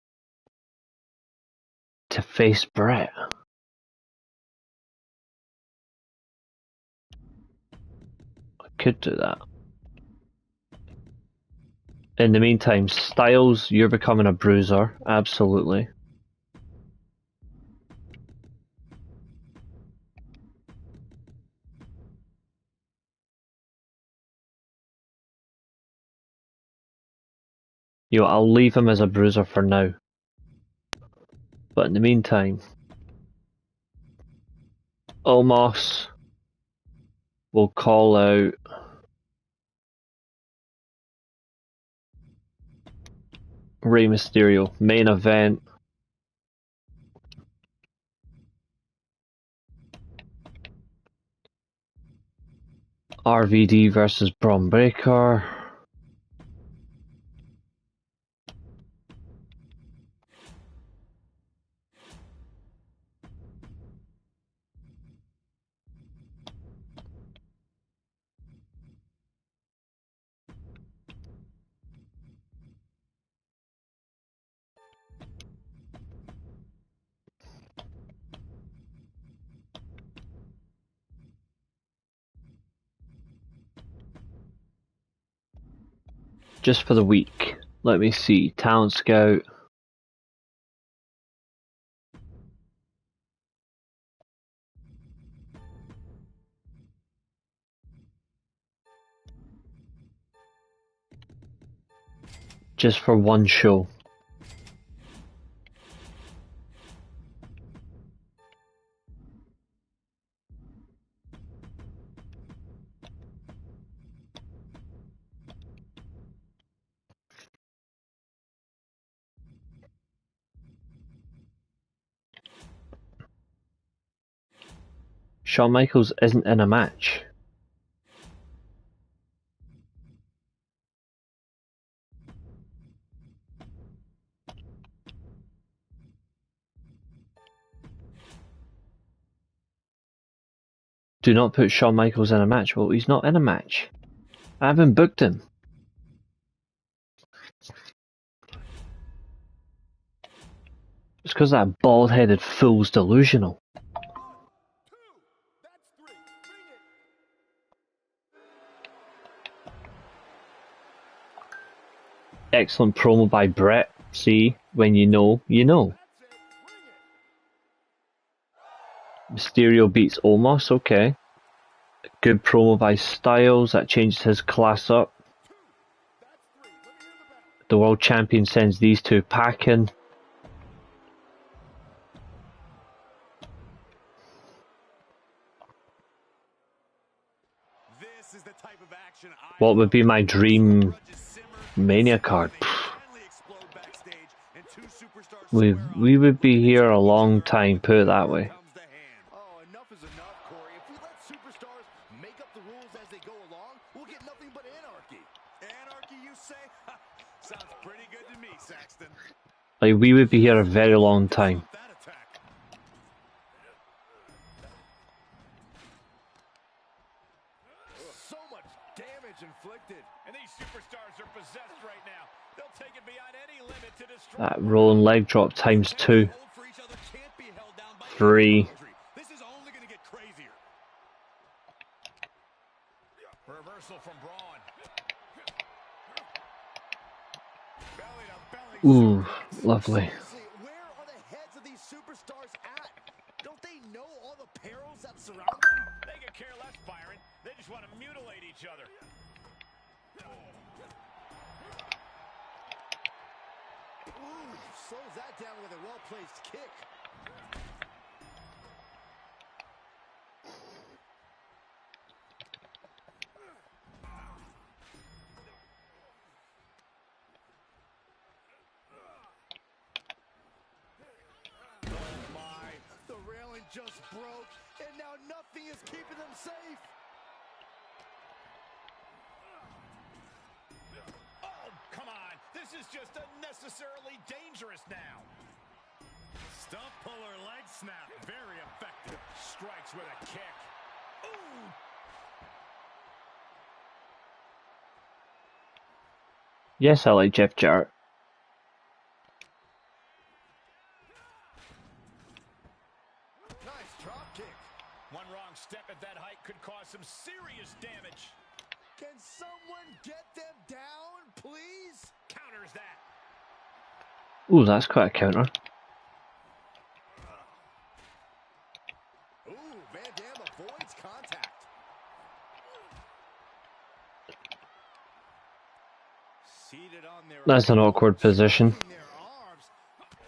to face Brett. I could do that. In the meantime, Styles, you're becoming a bruiser. Absolutely. You know, I'll leave him as a bruiser for now. But in the meantime, Omos will call out Rey Mysterio. Main event. RVD versus Braun Breaker. Just for the week. Let me see. Talent Scout. Just for one show. Shawn Michaels isn't in a match. Do not put Shawn Michaels in a match. Well, he's not in a match. I haven't booked him. It's because that bald-headed fool's delusional. Excellent promo by Brett. See, when you know, you know. Mysterio beats Omos, okay. Good promo by Styles, that changes his class up. The world champion sends these two packing. What would be my dream Mania card? We would be here a long time, put it that way. Oh, enough is enough, Corey. If we let superstars make up the rules as they go along, we'll get nothing but anarchy. Anarchy, you say? Sounds pretty good to me, Saxton. Like, we would be here a very long time. So much damage inflicted. And these superstars are possessed right now. They'll take it beyond any limit to destroy. That rolling leg drop times 2. 3. This is only going to get crazier. Reversal from Braun. Belly to belly. Ooh, lovely. Where are the heads of these superstars at? Don't they know all the perils that surround them? They could care less, Byron. They just want to mutilate each other. Ooh, slows that down with a well-placed kick. Just broke, and now nothing is keeping them safe. Oh, come on. This is just unnecessarily dangerous now. Stump puller leg snap. Very effective. Strikes with a kick. Ooh. Yes, I like Jeff Jarrett. Nice drop kick. One wrong step at that height could cause some serious damage. Can someone get them down, please? Counters that. Ooh, that's quite a counter. Ooh, Van Dam avoids contact. Seated on their That's an awkward position. their arms.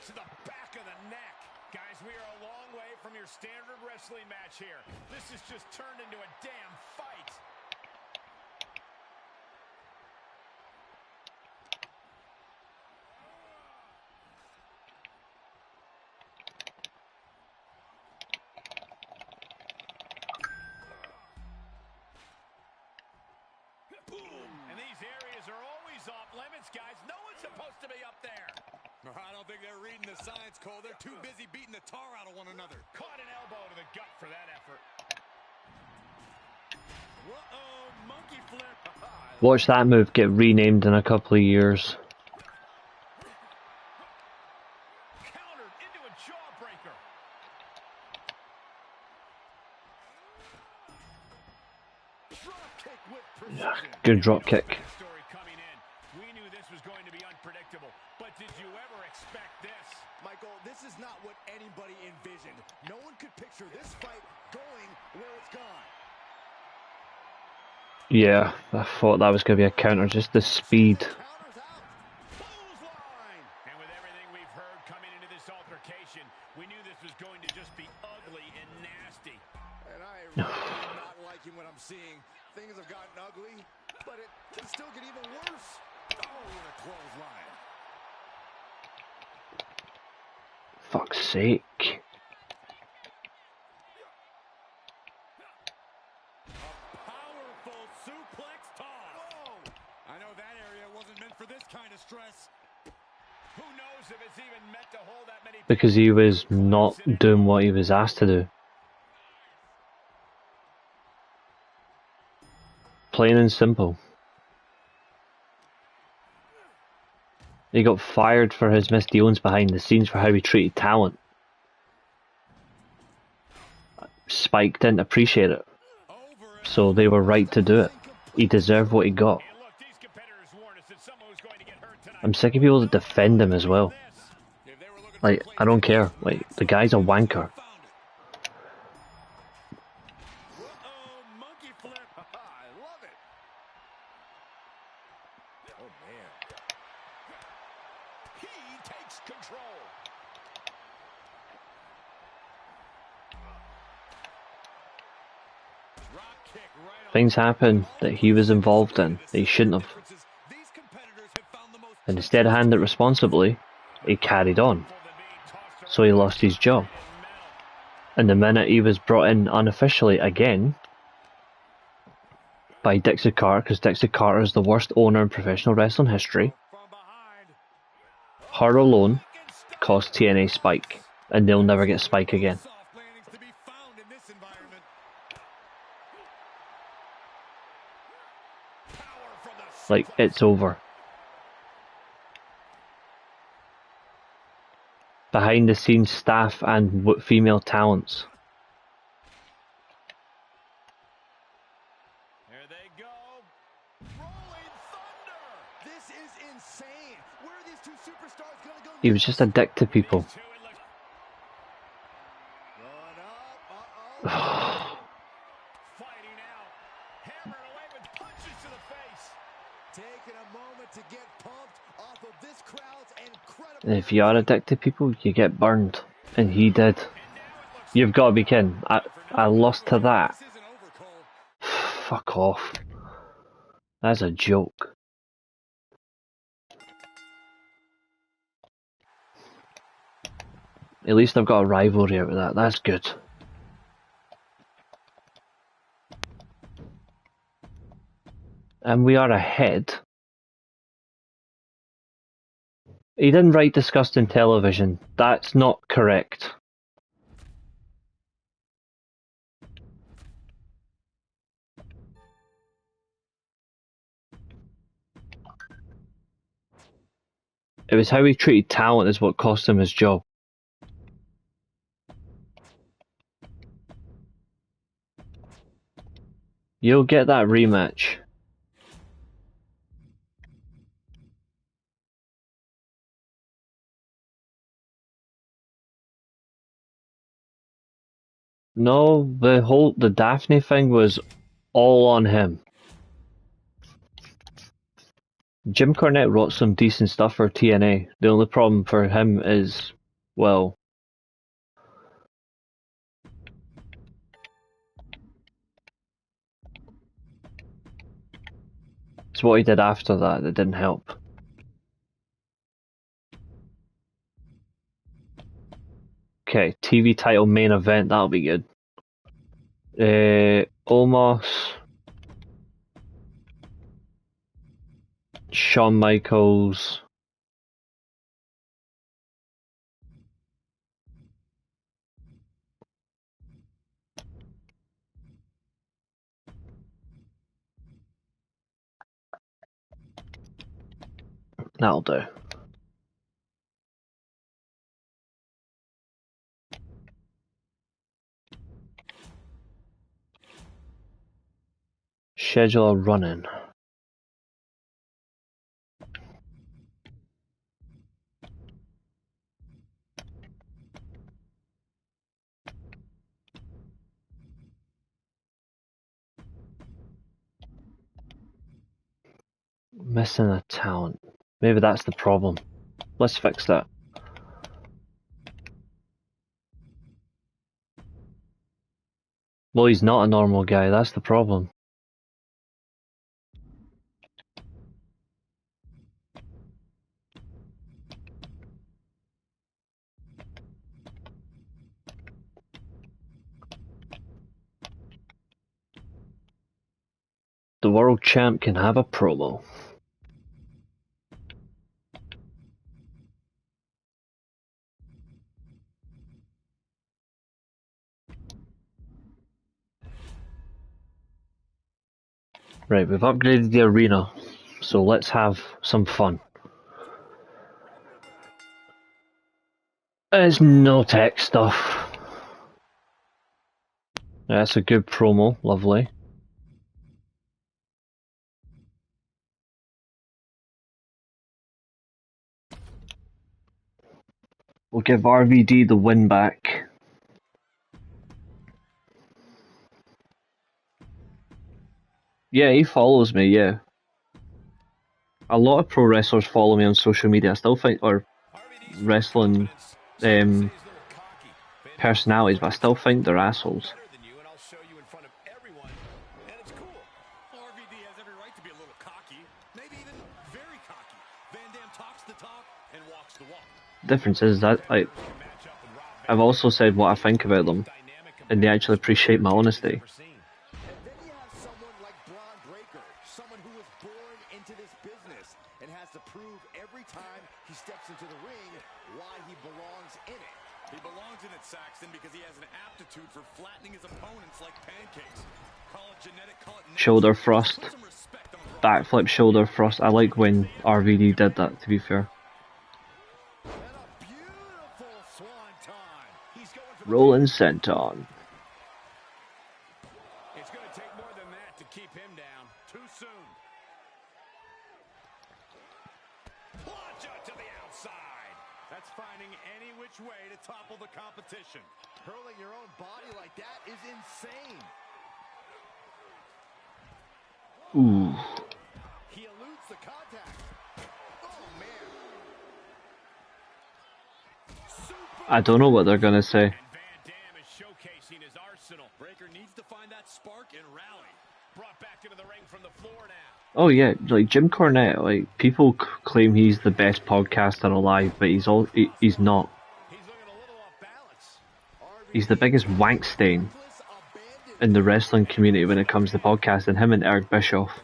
To the back of the neck. Guys, we are a long way from your standard wrestling match here. This has just turned into a damn fight. And these areas are always off limits, guys. No one's supposed to be up there. I don't think they're reading the signs, Cole. They're too busy beating the tar out of one another. Caught an elbow to the gut for that effort. Uh-oh, monkey flip. Watch that move get renamed in a couple of years. Countered into a jawbreaker. Drop kick with Yeah, precision. good drop kick. Story coming in. We knew this was going to be unpredictable, but did you ever expect this? Michael, this is not what anybody envisioned. No one could picture this fight going where it's gone. Yeah, I thought that was going to be a counter, just the speed. Counters out. Clothesline. And with everything we've heard coming into this altercation, we knew this was going to just be ugly and nasty. And I really am not liking what I'm seeing. Things have gotten ugly, but it can still get even worse. Oh, with a clothesline. Fuck's sake. Powerful suplex toss. Whoa. I know that area wasn't meant for this kind of stress. Who knows if it's even meant to hold that many Because he was not doing what he was asked to do. Plain and simple. He got fired for his misdealings behind the scenes for how he treated talent. Spike didn't appreciate it, so they were right to do it. He deserved what he got. And look, these competitors warned us that someone was going to get hurt tonight. I'm sick of people that defend him as well. If they were looking for Like, I don't care. Like, the guy's a wanker. Uh-oh, monkey flip. I love it. Oh, man. he takes control. Drop kick right on. Things happen that he was involved in that he shouldn't have. These competitors have found the most And instead of handling it responsibly, he carried on. So he lost his job. And the minute he was brought in unofficially again by Dixie Carter, because Dixie Carter is the worst owner in professional wrestling history, from behind. her alone cost TNA Spike. And they'll never get Spike again. Soft landings to be found in this environment. Power from the Like, it's over. Behind the scenes staff and female talents. There they go. Rolling thunder. This is insane. Where are these two superstars going to go? He was just a dick to people. Two, it looks Going up. Uh-oh. fighting out. Hammering away with punches to the face. Taking a moment to get pumped off of this crowd's incredible. And if you are a dick to people, you get burned. And he did. You've got to be kidding. I lost to that. This isn't over, Cole. Fuck off. That's a joke. At least I've got a rivalry out of that. That's good. And we are ahead. He didn't write disgusting television. That's not correct. It was how he treated talent is what cost him his job. You'll get that rematch. No, the Daphne thing was all on him. Jim Cornette wrote some decent stuff for TNA. The only problem for him is, well, it's what he did after that that didn't help. Okay, TV title main event, that'll be good. Omos, Shawn Michaels, that'll do. Schedule a run-in. Missing a talent. Maybe that's the problem. Let's fix that. Well, he's not a normal guy, that's the problem. The world champ can have a promo. Right, we've upgraded the arena, so let's have some fun. There's no tech stuff. That's a good promo, lovely. We'll give RVD the win back. Yeah, he follows me, yeah. A lot of pro wrestlers follow me on social media. I still think, or wrestling personalities, but I still think they're assholes. The difference is that I've also said what I think about them, and they actually appreciate my honesty. Shoulder thrust, backflip shoulder thrust. I like when RVD did that, to be fair. Rolling senton. It's going to take more than that to keep him down. Too soon. Launch out to the outside. That's finding any which way to topple the competition. Hurling your own body like that is insane. Ooh. He eludes the contact. Oh, man. I don't know what they're going to say. Showcasing his arsenal. Breaker needs to find that spark and rally. Brought back into the ring from the floor now. Oh yeah, like Jim Cornette, like people claim he's the best podcaster alive, but he's not. He's looking a little off balance. He's the biggest wank stain in the wrestling community when it comes to podcasting. Him and Eric Bischoff.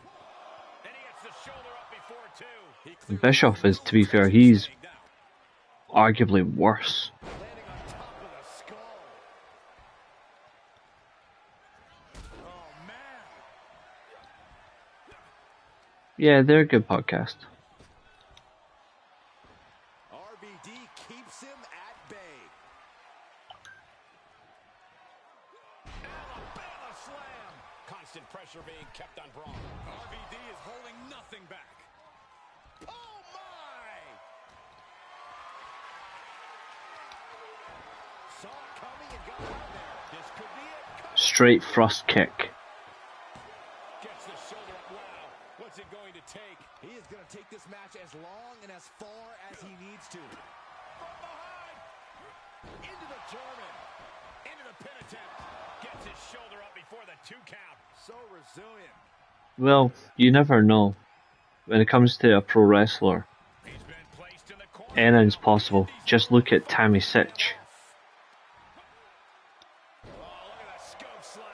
And he gets the shoulder up before two. Bischoff is, to be fair, he's arguably worse. Landing on top of the skull. Oh, man. Yeah, they're a good podcast. RVD keeps him at bay. Alabama slam. Constant pressure being kept on Braun. RVD is holding nothing back. Oh, my. Saw it coming and got out there. This could be it. Straight thrust kick. Gets the shoulder up. Wow. What's it going to take? He is going to take this match as long and as far as he needs to. From behind. Into the German. Into the pin attempt. Gets his shoulder up before the 2 count. So resilient. Well, you never know. When it comes to a pro wrestler, He's been placed in the corner. anything's possible. Just look at Tammy Sitch. Oh, look at that scope slam.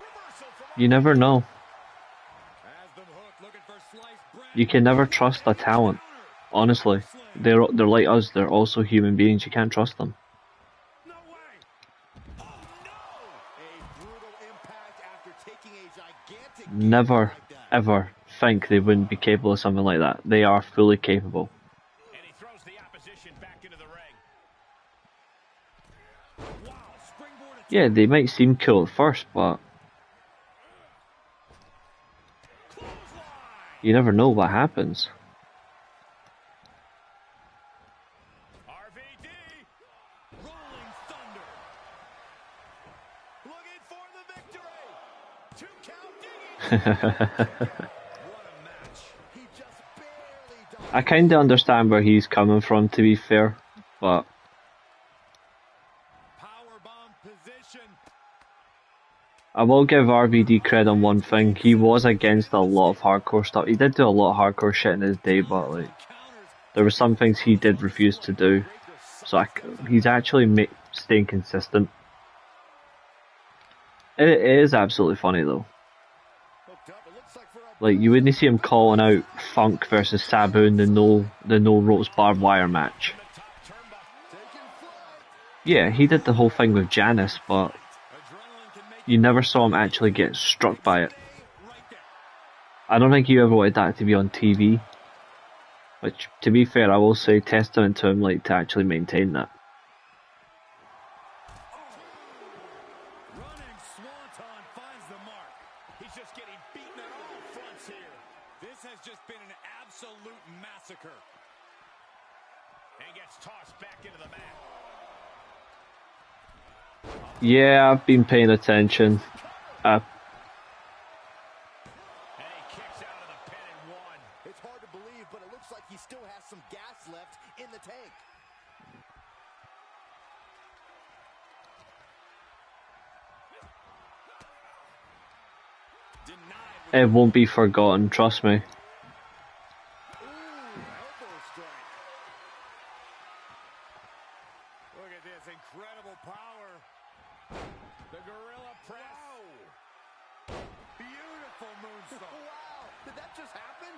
Reversal from You never know. Has them hooked, looking for sliced bread. You can never trust a talent. Honestly, they're like us. They're also human beings. You can't trust them. No way. Oh, no. A brutal impact after taking a gigantic Never, like that. ever think they wouldn't be capable of something like that. They are fully capable. And he throws the opposition back into the ring. Wow, springboard attack. Yeah, they might seem cool at first, but Clothesline. you never know what happens. RVD. Rolling thunder. Looking for the victory. 2 count digging. What a match. He just barely dominated. I kind of understand where he's coming from, to be fair, but Powerbomb position. I will give RVD credit on one thing. He was against a lot of hardcore stuff. He did do a lot of hardcore shit in his day, but like, there were some things he did refuse to do. So he's actually staying consistent. It is absolutely funny though. Hooked up. It looks like for a Like, you wouldn't see him calling out Funk versus Sabu in the no ropes barbed wire match. The top turnbuckle. taking flight. Yeah, he did the whole thing with Janice, but Adrenaline can make you never saw him actually get struck by it. right there. I don't think you ever wanted that to be on TV. Which, to be fair, I will say testament to him, like, to actually maintain that. Running swanton finds the mark. He's just getting beaten on all fronts here. This has just been an absolute massacre. And gets tossed back into the mat. Yeah, I've been paying attention. And he kicks out of the pin and 1. It's hard to believe, but it looks like he still has some gas left in the tank. Denied with It won't be forgotten, trust me. elbow strike. Look at this incredible power. The gorilla press. Beautiful moonsault. Wow, did that just happen?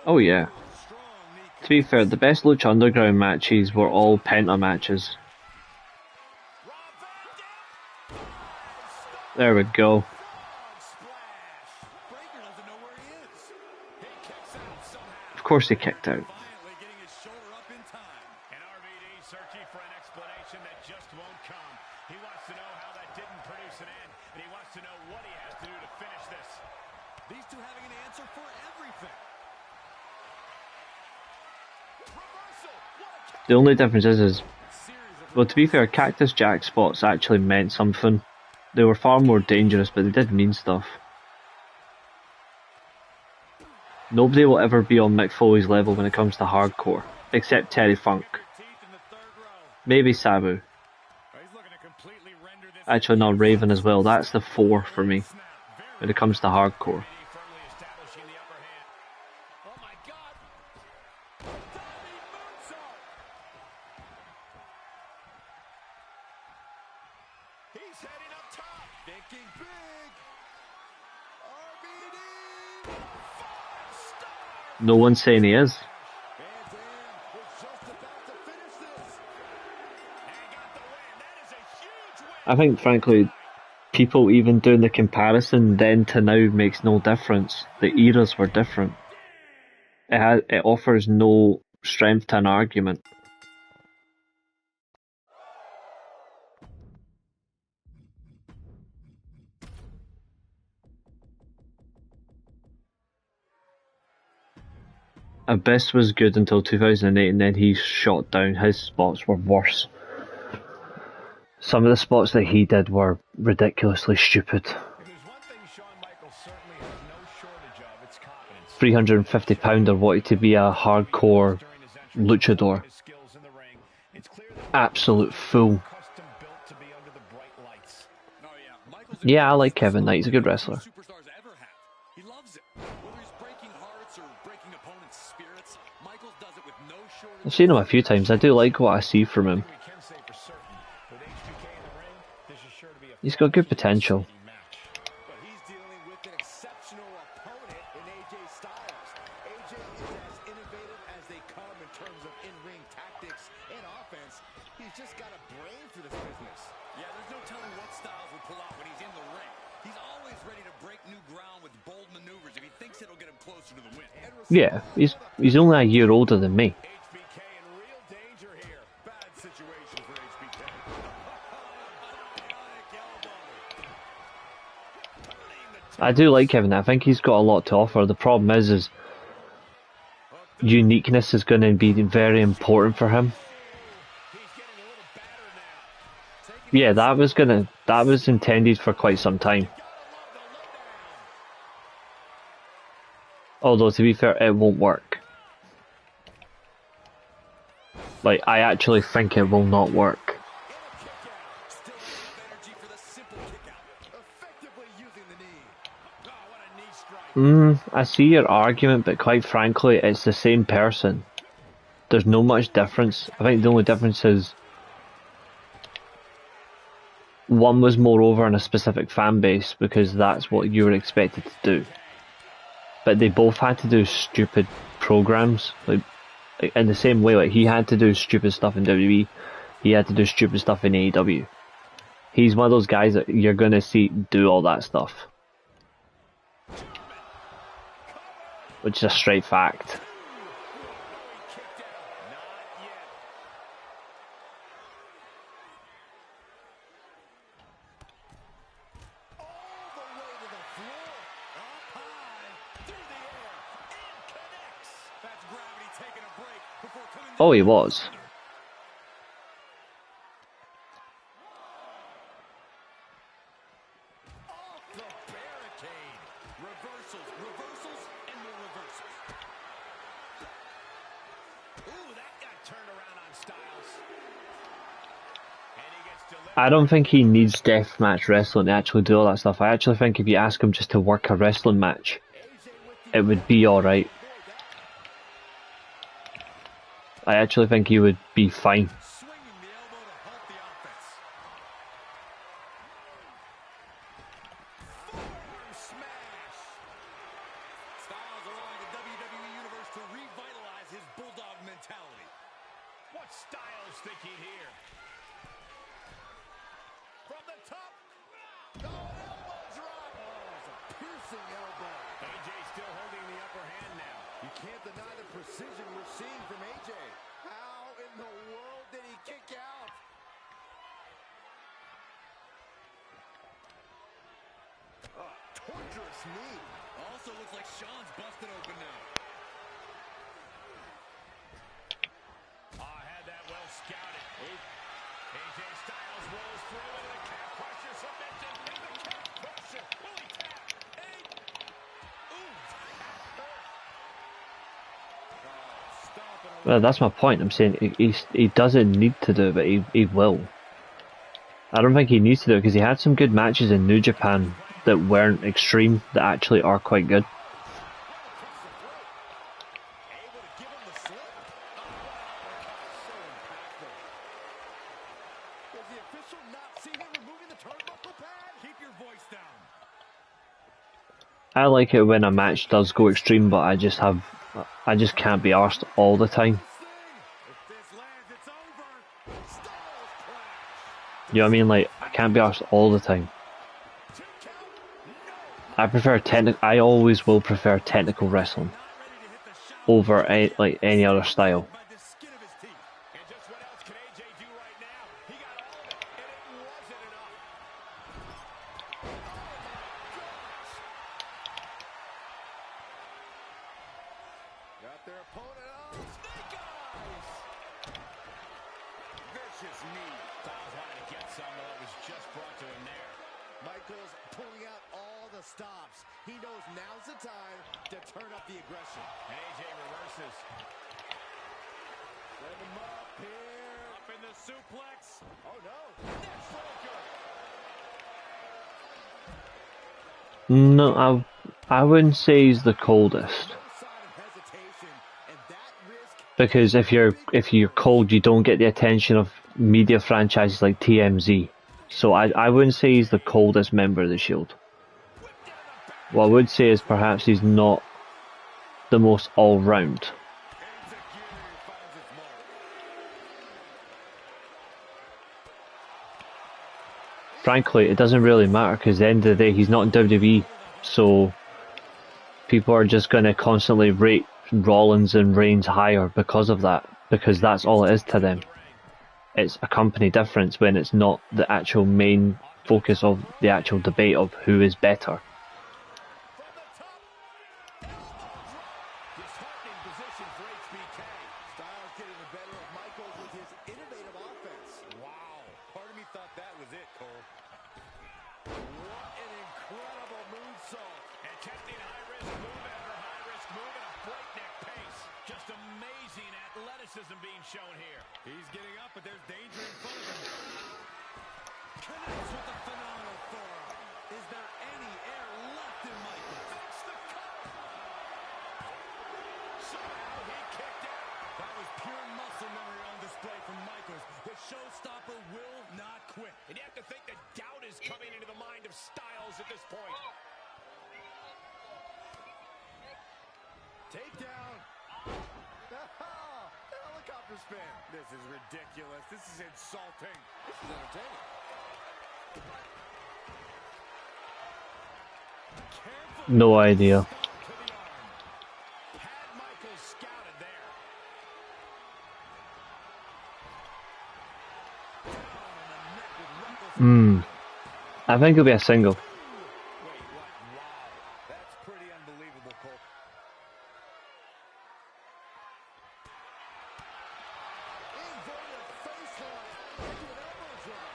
Oh yeah. Strong knee To be fair, the best Lucha Underground matches were all Penta matches. Rob Van Dam. There we go. Frog splash. Breaker doesn't know where he is. He kicks out somehow. Of course he kicked out. Finally getting his shoulder up in time. And RVD searching for an explanation that just won't come. He wants to know how that didn't produce an end, and he wants to know what he has to do to finish this. These two having an answer for everything. Reversal. What a count. The only difference is, Series of well, to be fair, Cactus Jack spots actually meant something. They were far more dangerous, but they did mean stuff. Nobody will ever be on Mick Foley's level when it comes to hardcore, except Terry Funk. teeth in the third row. Maybe Sabu. He's looking to completely render this. Actually, not Raven as well. That's the 4 for me Snap. Very when it comes to hardcore. RVD firmly establishing the upper hand. Oh my God! Diving moonsault! He's heading up top, thinking big. RVD No one's saying he is. Van Dam was just about to finish this. And got the win. That is a huge win. I think, frankly, people even doing the comparison then to now makes no difference. The eras were different. It offers no strength to an argument. Abyss was good until 2008, and then he shot down. His spots were worse. Some of the spots that he did were ridiculously stupid. If there's one thing Shawn Michaels certainly has no shortage of, it's confidence. £350 wanted to be a hardcore During his entrance, luchador. his skills in the ring, it's clear that Absolute fool. custom built to be under the bright lights. Oh, yeah. Michael's Yeah, I like Kevin Knight. He's a good wrestler. superstars ever have. He loves it. Whether he's breaking hearts or breaking opponents' spirits, Michaels does it with no shortage. I've seen him a few times. I do like what I see from him. We can say for certain, with HBK in the ring, this is sure to be a He's got good potential. match. But he's dealing with an exceptional opponent in AJ Styles. AJ is as innovative as they come in terms of in-ring tactics and offense. He's just got a brain for this business. Yeah, there's no telling what Styles will pull out when he's in the ring. He's always ready to break new ground with bold maneuvers if he thinks it'll get him closer to the win. Yeah, he's only a year older than me. HBK in real danger here. Bad situation for HBK. I do like Kevin. I think he's got a lot to offer. The problem is uniqueness is going to be very important for him. Yeah, that was intended for quite some time. Although, to be fair, it won't work. Like, I actually think it will not work. Still have energy for the simple kick out. Effectively using the knee. Oh, what a knee strike. I see your argument, but quite frankly, it's the same person. There's no much difference. I think the only difference is one was more over in a specific fan base because that's what you were expected to do. But they both had to do stupid programs, like in the same way. Like, he had to do stupid stuff in WWE, he had to do stupid stuff in AEW. He's one of those guys that you're gonna see do all that stuff, which is a straight fact. Oh, he was. The barricade. Reversals, and more reversals. Ooh, that got turned around on Styles. And he gets delivered. I don't think he needs deathmatch wrestling to actually do all that stuff. I actually think if you ask him just to work a wrestling match, it would be alright. I actually think he would be fine. Swinging the elbow to halt the offense. Forearm smash. Styles allowing the WWE Universe to revitalize his bulldog mentality. What's Styles thinking here? From the top. Oh, an elbow drop. Oh, it's a piercing elbow. AJ still holding the upper hand now. You can't deny the precision we're seeing from AJ. How in the world did he kick out? Torturous knee. Also looks like Shawn's busted open now. Had that well scouted. AJ Styles rolls through into the calf crusher submission. And the calf crusher. Will he tap? Well, that's my point. I'm saying he doesn't need to do it, but he will. I don't think he needs to do it because he had some good matches in New Japan that weren't extreme, that actually are quite good. Able to give him the slip. So impactful. Does the official not see him removing the turnbuckle pad? Keep your voice down. I like it when a match does go extreme, but I just can't be arsed all the time. If this lands, it's over. Styles clash. You know what I mean? Like, I can't be arsed all the time. 2 count. I always will prefer technical wrestling Not ready to hit the shot. over like any other style. By the skin of his teeth. And just what else can AJ do right now? He got all of it, and it wasn't enough. Got their opponent on snake eyes. Vicious knee. Styles wanted to get some, though it was just brought to him there. Michaels pulling out all the stops. He knows now's the time to turn up the aggression. And AJ reverses. Set him up here. Up in the suplex. Oh no. Neck breaker. No, I wouldn't say he's the coldest. No sign of hesitation. And that risk. Because if you're cold, you don't get the attention of media franchises like TMZ. So I wouldn't say he's the coldest member of the Shield. What I would say is perhaps he's not the most all-round. Enziguri finds its mark. Frankly, it doesn't really matter because at the end of the day, he's not in WWE. So people are just going to constantly rate Rollins and Reigns higher because of that. Because that's all it is to them. It's a company difference when it's not the actual main focus of the actual debate of who is better. Disheartening position for HBK. Styles getting the better of Michaels with his innovative offense. Wow. Part of me thought that was it, Cole. What an incredible moonsault. Attempting high-risk move after high-risk move at a breakneck pace. Just amazing athleticism being shown here. He's getting up, but there's danger in front of him. Connects with a phenomenal forearm. Is there any air left in Michaels? Fix the cover. Somehow he kicked out. That was pure muscle memory on display from Michaels. The showstopper will not quit. And you have to think that doubt is coming into the mind of Styles at this point. Takedown. Helicopter spin. This is ridiculous. This is insulting. This is entertaining. Careful. No idea. To the arm. Had Michaels scouted there. Down on the neck with reckless. I think it'll be a single. Wait, what? Wow. That's pretty unbelievable, Cole. Inverted face lock into an elbow drop.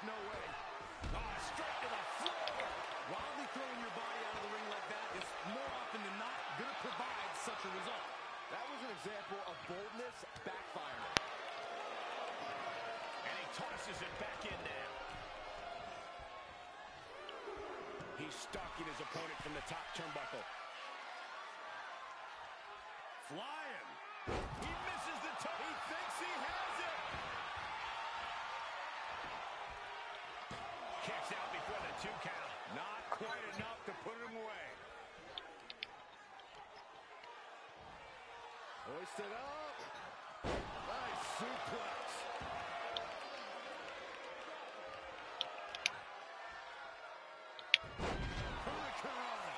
No way. Oh, straight to the floor. Wildly throwing your body out of the ring like that is more often than not going to provide such a result. That was an example of boldness backfiring. And he tosses it back in now. He's stalking his opponent from the top turnbuckle. Flying. He misses the toe. He thinks he has it. Kicks out before the 2 count. Not quite enough to put him away. Hoisted up. Nice suplex. Hurricanrana.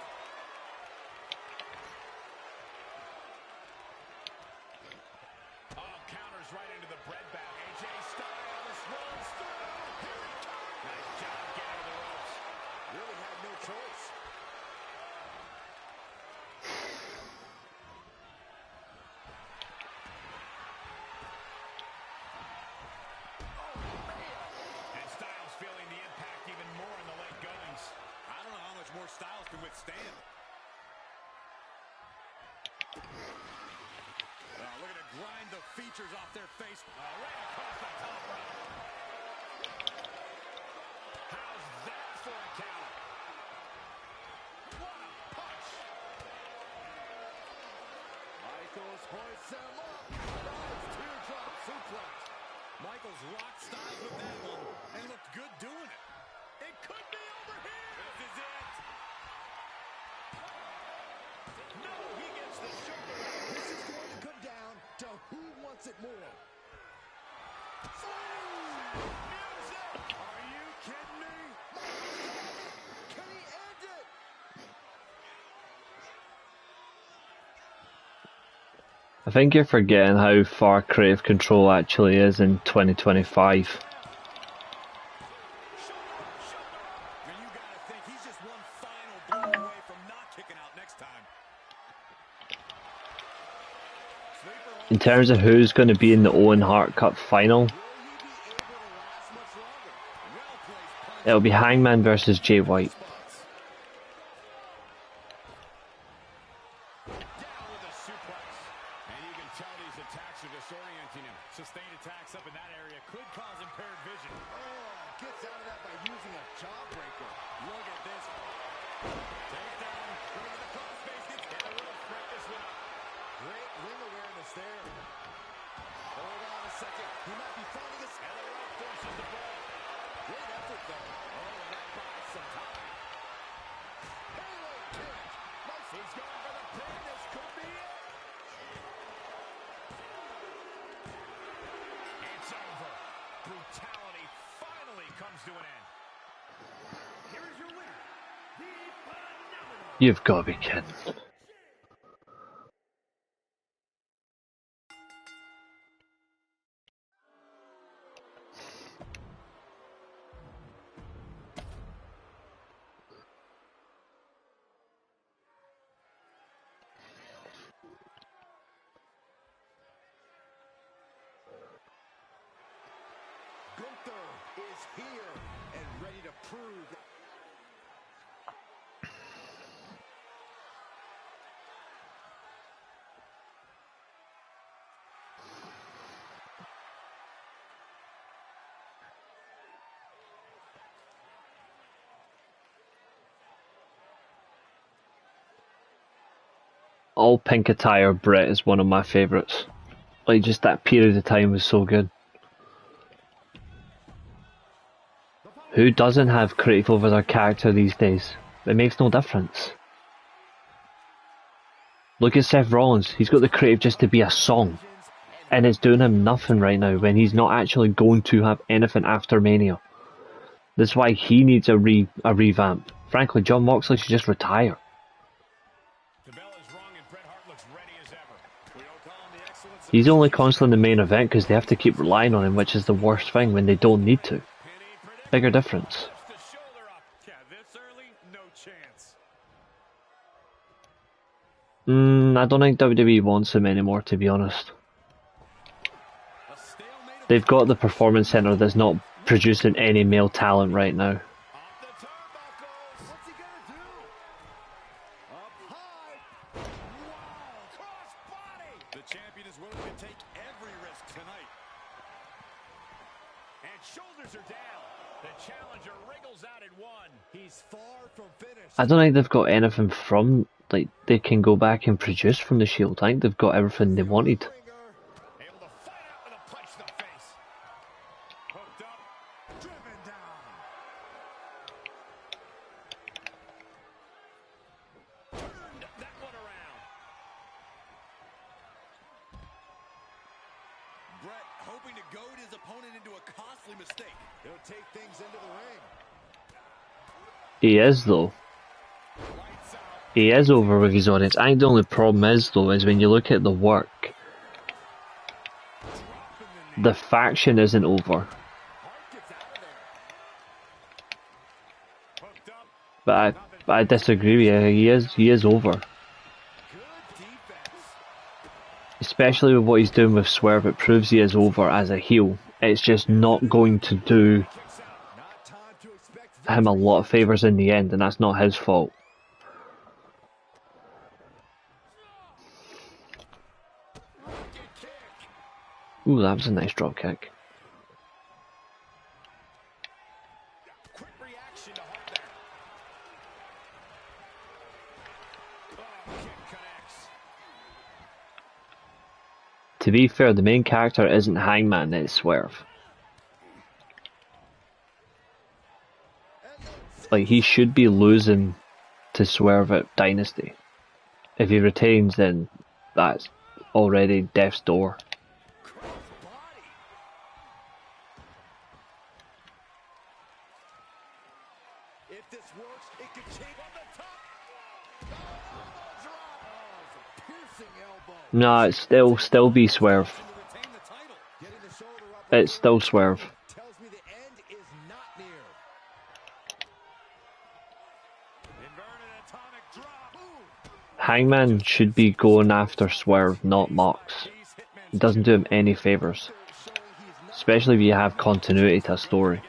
Oh, counters right into the breadbasket. AJ Styles rolls through. Here he comes. Nice job getting to the ropes. Really had no choice. And Styles feeling the impact even more in the late goings. I don't know how much more Styles can withstand. Looking to grind the features off their face. Right across the top rope. How's that for a counter? What a punch. Michaels hoists him up. Nice teardrop suplex. Michaels rocked Styles with that one and looked good doing it. could be over here. This is it. No, he gets the shoulder up. This is going to come down to who wants it more. Are you kidding me? Can he end it? I think you're forgetting how far creative control actually is in 2025. And you gotta think he's just one final blow away from not kicking out next time. In terms of who's going to be in the Owen Hart Cup final, it'll be Hangman versus Jay White. Down with a suplex. And you can tell these attacks are disorienting him. Sustained attacks up in that area could cause impaired vision. Oh, gets out of that by using a jawbreaker. Look at this. Takedown. Into the crossface. Gets in the rope. Break this one up. Great ring awareness there. Hold on a second. He might be finding us. And the rope forces the break. Great effort, though. Oh, that buys some time. Halo kick. Nice. He's going for the pin. This could be it. It's over. Brutality finally comes to an end. Here is your winner, the phenomenal You've got to be kidding. Gunther is here and ready to prove. All pink attire Brett is one of my favourites. Like, just that period of time was so good. Who doesn't have creative over their character these days? It makes no difference. Look at Seth Rollins, he's got the creative just to be a song. And it's doing him nothing right now when he's not actually going to have anything after Mania. That's why he needs a revamp. Frankly, John Moxley should just retire. The bell is rung and Bret Hart looks ready as ever. We don't call him the excellence of He's only constantly in the main event because they have to keep relying on him, which is the worst thing when they don't need to. Bigger difference. lifts the shoulder up. Yeah, this early, no chance. I don't think WWE wants him anymore, to be honest. A stalemate of They've got the Performance Center that's not producing any male talent right now. off the turnbuckles. What's he gonna do? Up high. Wow. Cross body. The champion is willing to take every risk tonight. And shoulders are down. The challenger wriggles out at one. He's far from finished. I don't think they've got anything from, like, they can go back and produce from the Shield. I think they've got everything they wanted. Able to fight out with a punch to the face. Hooked up. Driven down. Turned that one around. Brett hoping to goad his opponent into a costly mistake. He'll take things into the ring. He is, though. Lights out. He is over with his audience. I think the only problem is, though, is when you look at the work, Dropping the knee. the faction isn't over. Hart gets out of there. Hooked up. But I disagree with you. He is over. Good defense. Especially with what he's doing with Swerve, it proves he is over as a heel. It's just not going to do Kicks out. Not time to expect him a lot of favours in the end, and that's not his fault. Rocket kick. Ooh, that was a nice drop kick. Quick reaction to Hart there. Oh, kick connects. To be fair, the main character isn't Hangman, it's Swerve. And the Like, he should be losing to Swerve at Dynasty. If he retains, then that's already death's door. If this works, it could change on the top. Elbow drop. Oh, it's a piercing elbow. No, it's still be Swerve. Getting the shoulder up. It's still Swerve. Tells me the end is not near. Inverted atomic drop. Ooh. Hangman should be going after Swerve, not Mox. It doesn't do him any favours. Especially if you have continuity to a story.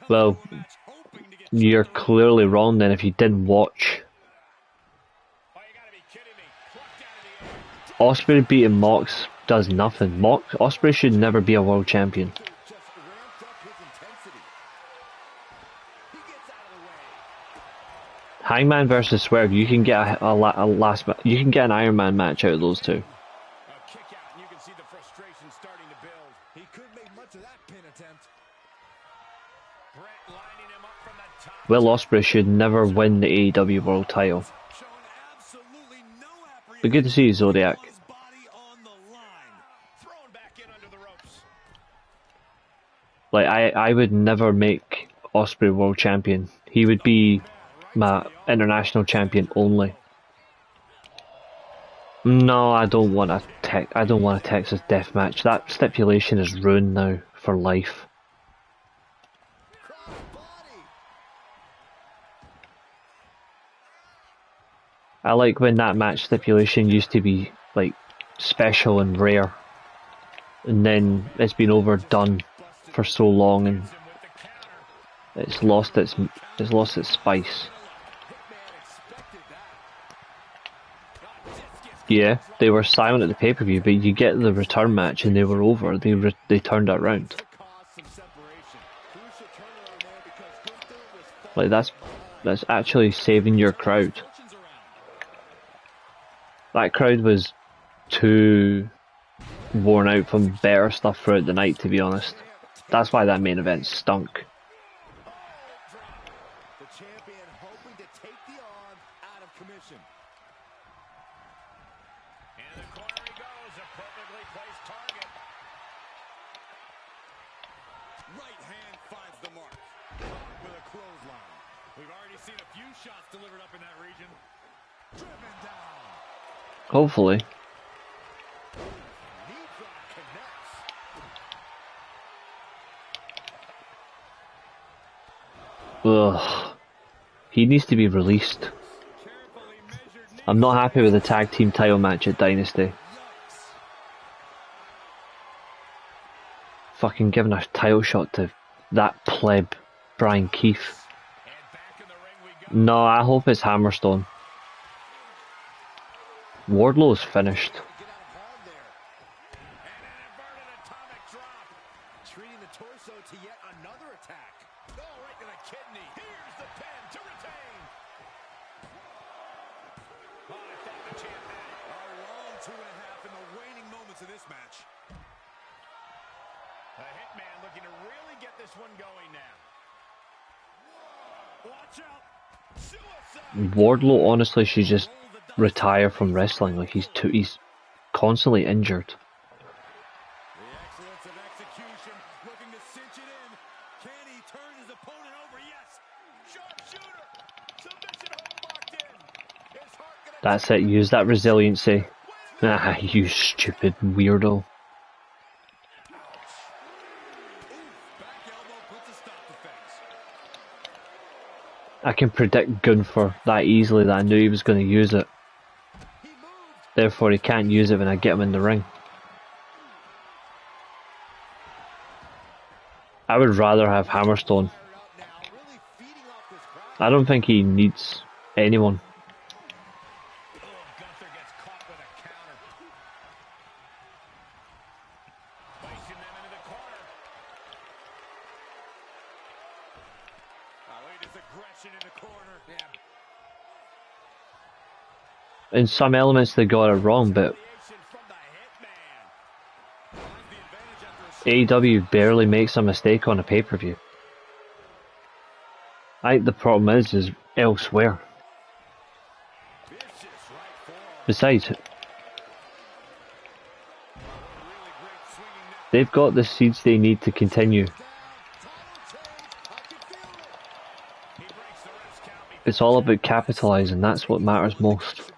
Well, you're clearly wrong then if you didn't watch. Ospreay beating Mox does nothing. Ospreay should never be a world champion. Hangman versus Swerve, you can get you can get an Iron Man match out of those two. Will Ospreay should never win the AEW World Title. But good to see you, Zodiac. Like, I would never make Ospreay World Champion. He would be my international champion only. No, I don't want a Texas death match. That stipulation is ruined now for life. I like when that match stipulation used to be like special and rare, and then it's been overdone for so long and it's lost its spice. Yeah, they were silent at the pay-per-view, but you get the return match and they were over. They turned it around. Like that's actually saving your crowd. That crowd was too worn out from better stuff throughout the night, to be honest. That's why that main event stunk. The champion hoping to take the arm out of commission. And the corner he goes, a perfectly placed target. Right hand finds the mark. With a clothesline. We've already seen a few shots delivered up in that region. Driven down. Hopefully. Knee drop connects. Ugh. He needs to be released. I'm not happy with the tag team title match at Dynasty. Fucking giving a title shot to that pleb, Brian Keith. No, I hope it's Hammerstone. Wardlow's finished. Get out of harm there. And an inverted atomic drop. Treating the torso to yet another attack. Oh, right to the kidney. Here's the pin to retain. Oh, I think the champ had it. A long 2.5 in the waning moments of this match. The Hitman looking to really get this one going now. Watch out. Suicide. Wardlow honestly should just retire from wrestling. Like he's constantly injured. The excellence of execution, looking to cinch it in. Can he turn his opponent over? Yes. Sharpshooter. Submission hold locked in. His heart gonna That's it, use that resiliency. Ah, you stupid weirdo. back elbow puts a stop to things. I can predict Gunther that easily that I knew he was going to use it. He moved. Therefore he can't use it when I get him in the ring. I would rather have Hammerstone. Fired up now, really feeding off this crowd. I don't think he needs anyone. Oh, Gunther gets caught with a counter. Placing them into the corner. Look at his aggression in the corner. Yeah. In some elements they got it wrong, but From the Hitman. Finds the advantage after a AEW barely makes a mistake on a pay-per-view. I think the problem is elsewhere. Besides, they've got the seeds they need to continue. It's all about capitalizing, that's what matters most.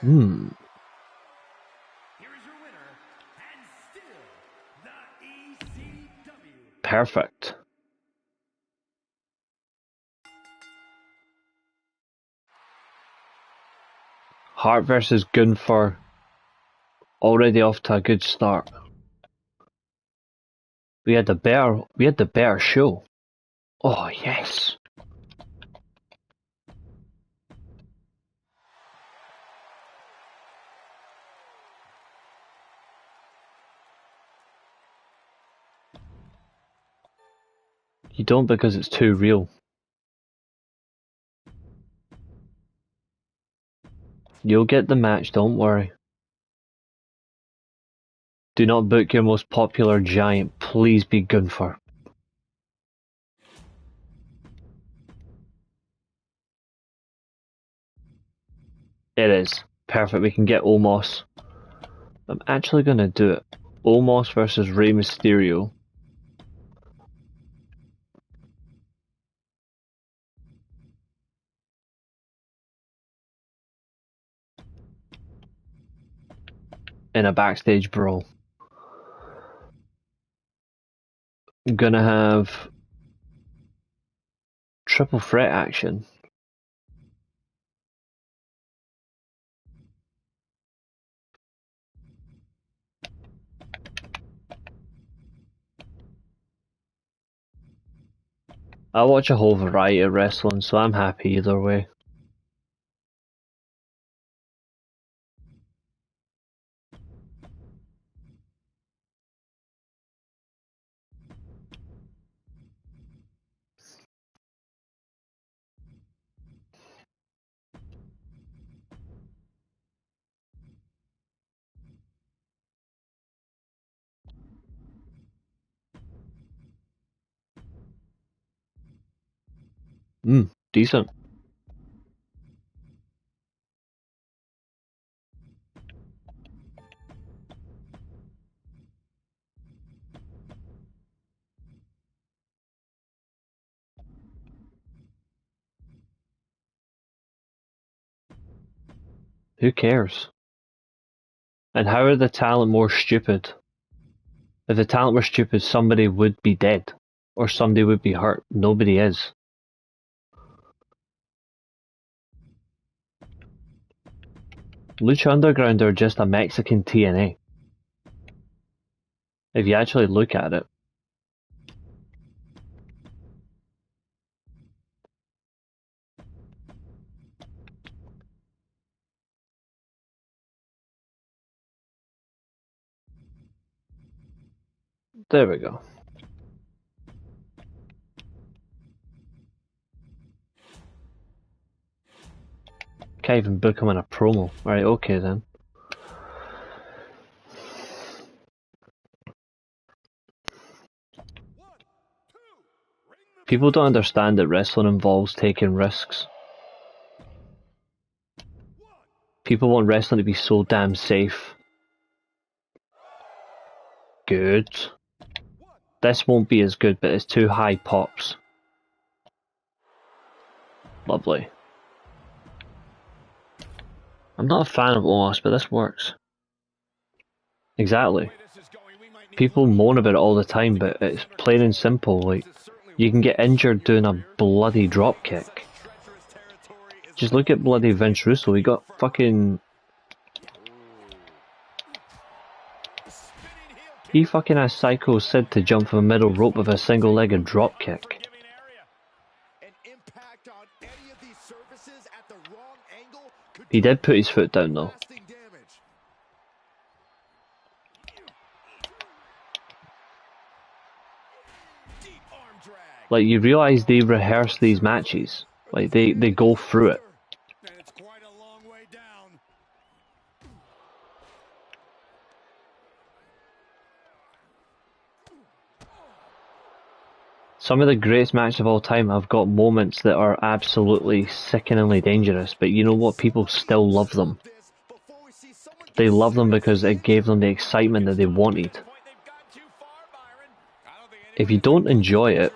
Here is your winner, and still the ECW. Perfect. Hart versus Gunther, already off to a good start. We had the better show. Oh yes. You don't because it's too real. You'll get the match, don't worry. Do not book your most popular giant, please be Gunther. It is. Perfect, we can get Omos. I'm actually gonna do it. Omos versus Rey Mysterio. In a backstage brawl. I'm gonna have triple threat action. I watch a whole variety of wrestling, so I'm happy either way. Decent. Who cares? And how are the talent more stupid? If the talent were stupid, somebody would be dead. Or somebody would be hurt. Nobody is. Lucha Underground are just a Mexican TNA. If you actually look at it. There we go. Can't even book him in a promo. Right, okay then. People don't understand that wrestling involves taking risks. People want wrestling to be so damn safe. Good. This won't be as good, but it's too high pops. Lovely. I'm not a fan of Omos, but this works. Exactly. People moan about it all the time, but it's plain and simple. Like, you can get injured doing a bloody drop kick. Just look at bloody Vince Russo. He got fucking. He fucking asked Psycho Sid to jump from a middle rope with a single-legged drop kick. He did put his foot down though. Like, you realise they rehearse these matches. Like, they go through it. And it's quite a long way down. Some of the greatest matches of all time have got moments that are absolutely sickeningly dangerous, but you know what? People still love them. They love them because it gave them the excitement that they wanted. If you don't enjoy it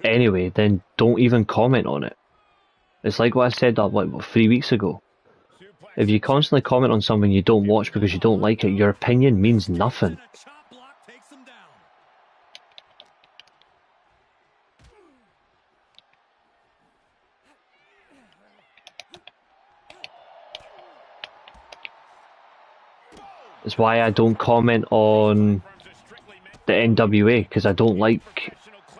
anyway, then don't even comment on it. It's like what I said like 3 weeks ago. If you constantly comment on something you don't watch because you don't like it, your opinion means nothing. It's why I don't comment on the NWA, because I don't like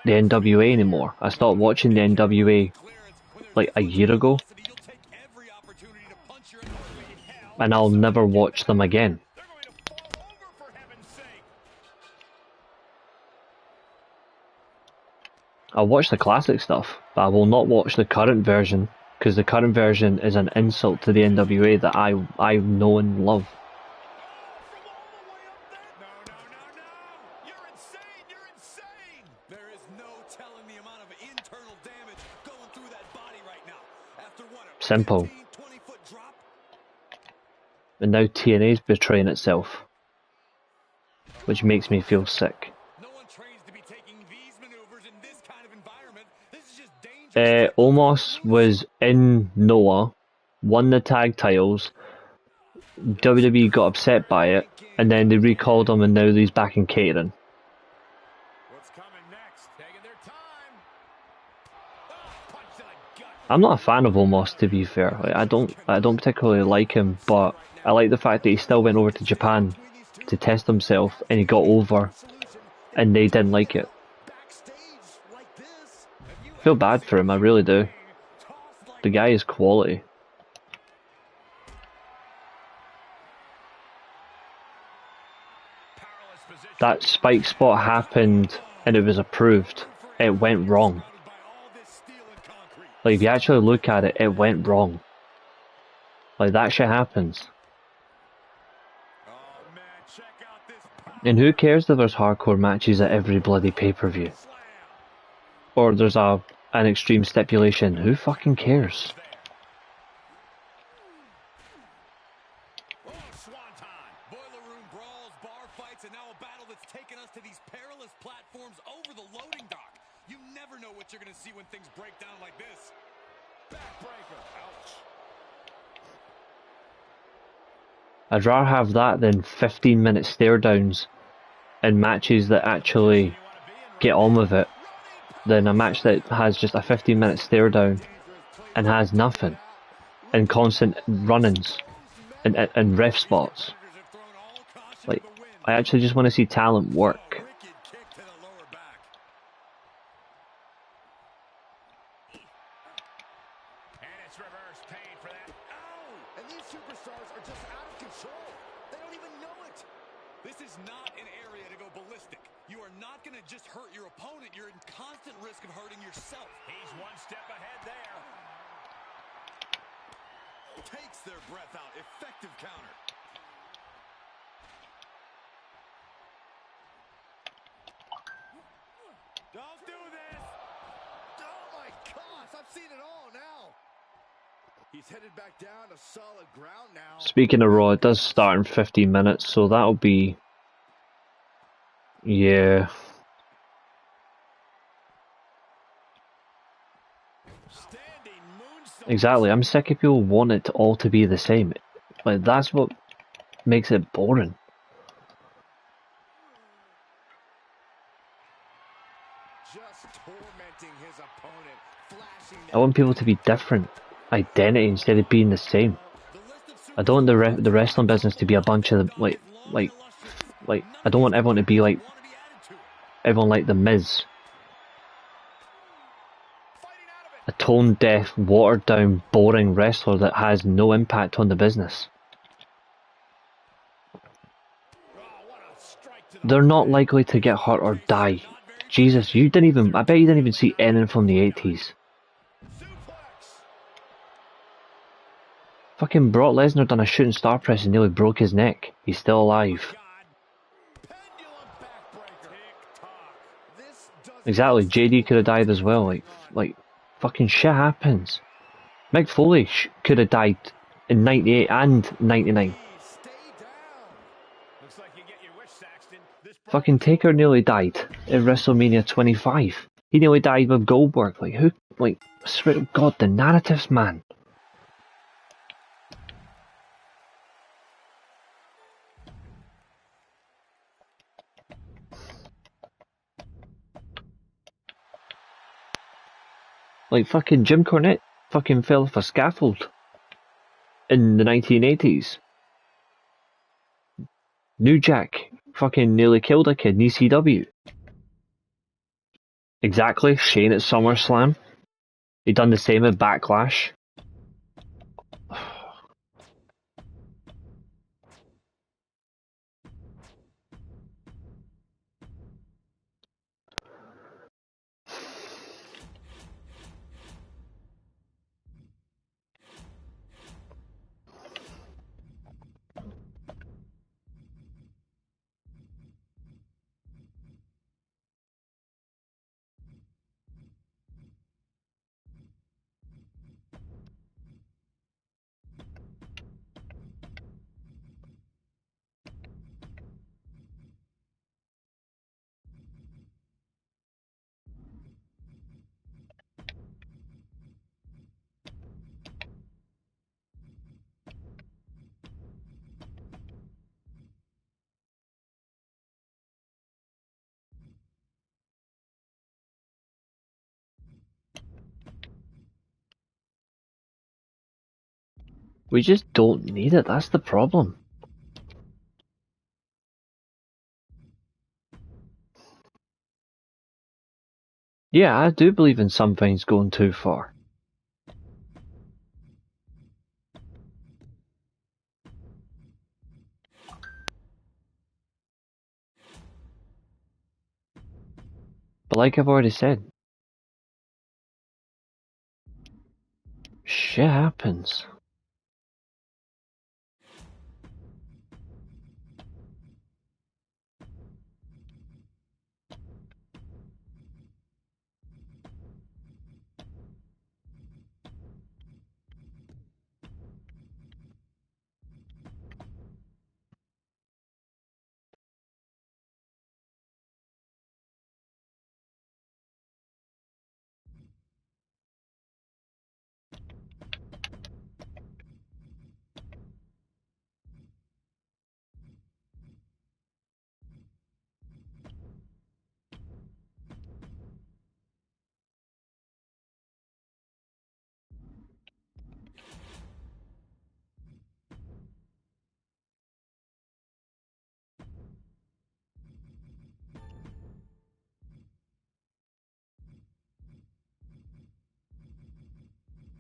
the NWA anymore. I stopped watching the NWA like a year ago, and I'll never watch them again. I'll watch the classic stuff, but I will not watch the current version, because the current version is an insult to the NWA that I know and love. Simple. And now TNA's betraying itself, which makes me feel sick. Omos was in Noah, won the tag titles, WWE got upset by it, and then they recalled him, and now he's back in catering. I'm not a fan of Omos, to be fair. Like, I don't particularly like him, but I like the fact that he still went over to Japan to test himself, and he got over, and they didn't like it. I feel bad for him, I really do. The guy is quality. That spike spot happened, and it was approved. It went wrong. Like, if you actually look at it, it went wrong. Like, that shit happens. And who cares if there's hardcore matches at every bloody pay-per-view? Or there's an extreme stipulation. Who fucking cares? Boiler room brawls, bar fights, and now a battle that's taken us to these perilous platforms over the loading dock. You never know what you're going to see when things break down like this. Backbreaker. Ouch. I'd rather have that than 15-minute stare-downs in matches that actually get on with it, than a match that has just a 15-minute stare-down and has nothing, and constant run-ins and ref spots. Like, I actually just want to see talent work. Takes their breath out. Effective counter. Don't do this. Oh my gosh, I've seen it all now. He's headed back down to solid ground now. Speaking of Raw, it does start in 15 minutes, so that'll be... yeah. Exactly, I'm sick of people wanting it all to be the same. Like, that's what makes it boring. Just tormenting his opponent, flashing. I want people to be different. Identity instead of being the same. I don't want the wrestling business to be a bunch of like I don't want everyone to be like everyone like The Miz. A tone-deaf, watered-down, boring wrestler that has no impact on the business. They're not likely to get hurt or die Jesus, you didn't even. I bet you didn't even see anything from the 80s. Suplex. Fucking Brock Lesnar done a shooting star press and nearly broke his neck. He's still alive. God. Pendulum backbreaker. Tick-tock. This doesn't Exactly. seem JD could have to be died as well. going on. Like fucking shit happens. Mick Foley could have died in '98 and '99. Stay down. Looks like you get your wish, Saxton. This Fucking Taker nearly died in WrestleMania 25. He nearly died with Goldberg. Like who? Like I swear to God, the narratives, man. Like fucking Jim Cornette fucking fell off a scaffold in the 1980s. New Jack fucking nearly killed a kid in ECW. Exactly, Shane at SummerSlam. He done the same at Backlash. We just don't need it, that's the problem. Yeah, I do believe in some things going too far. But like I've already said, shit happens.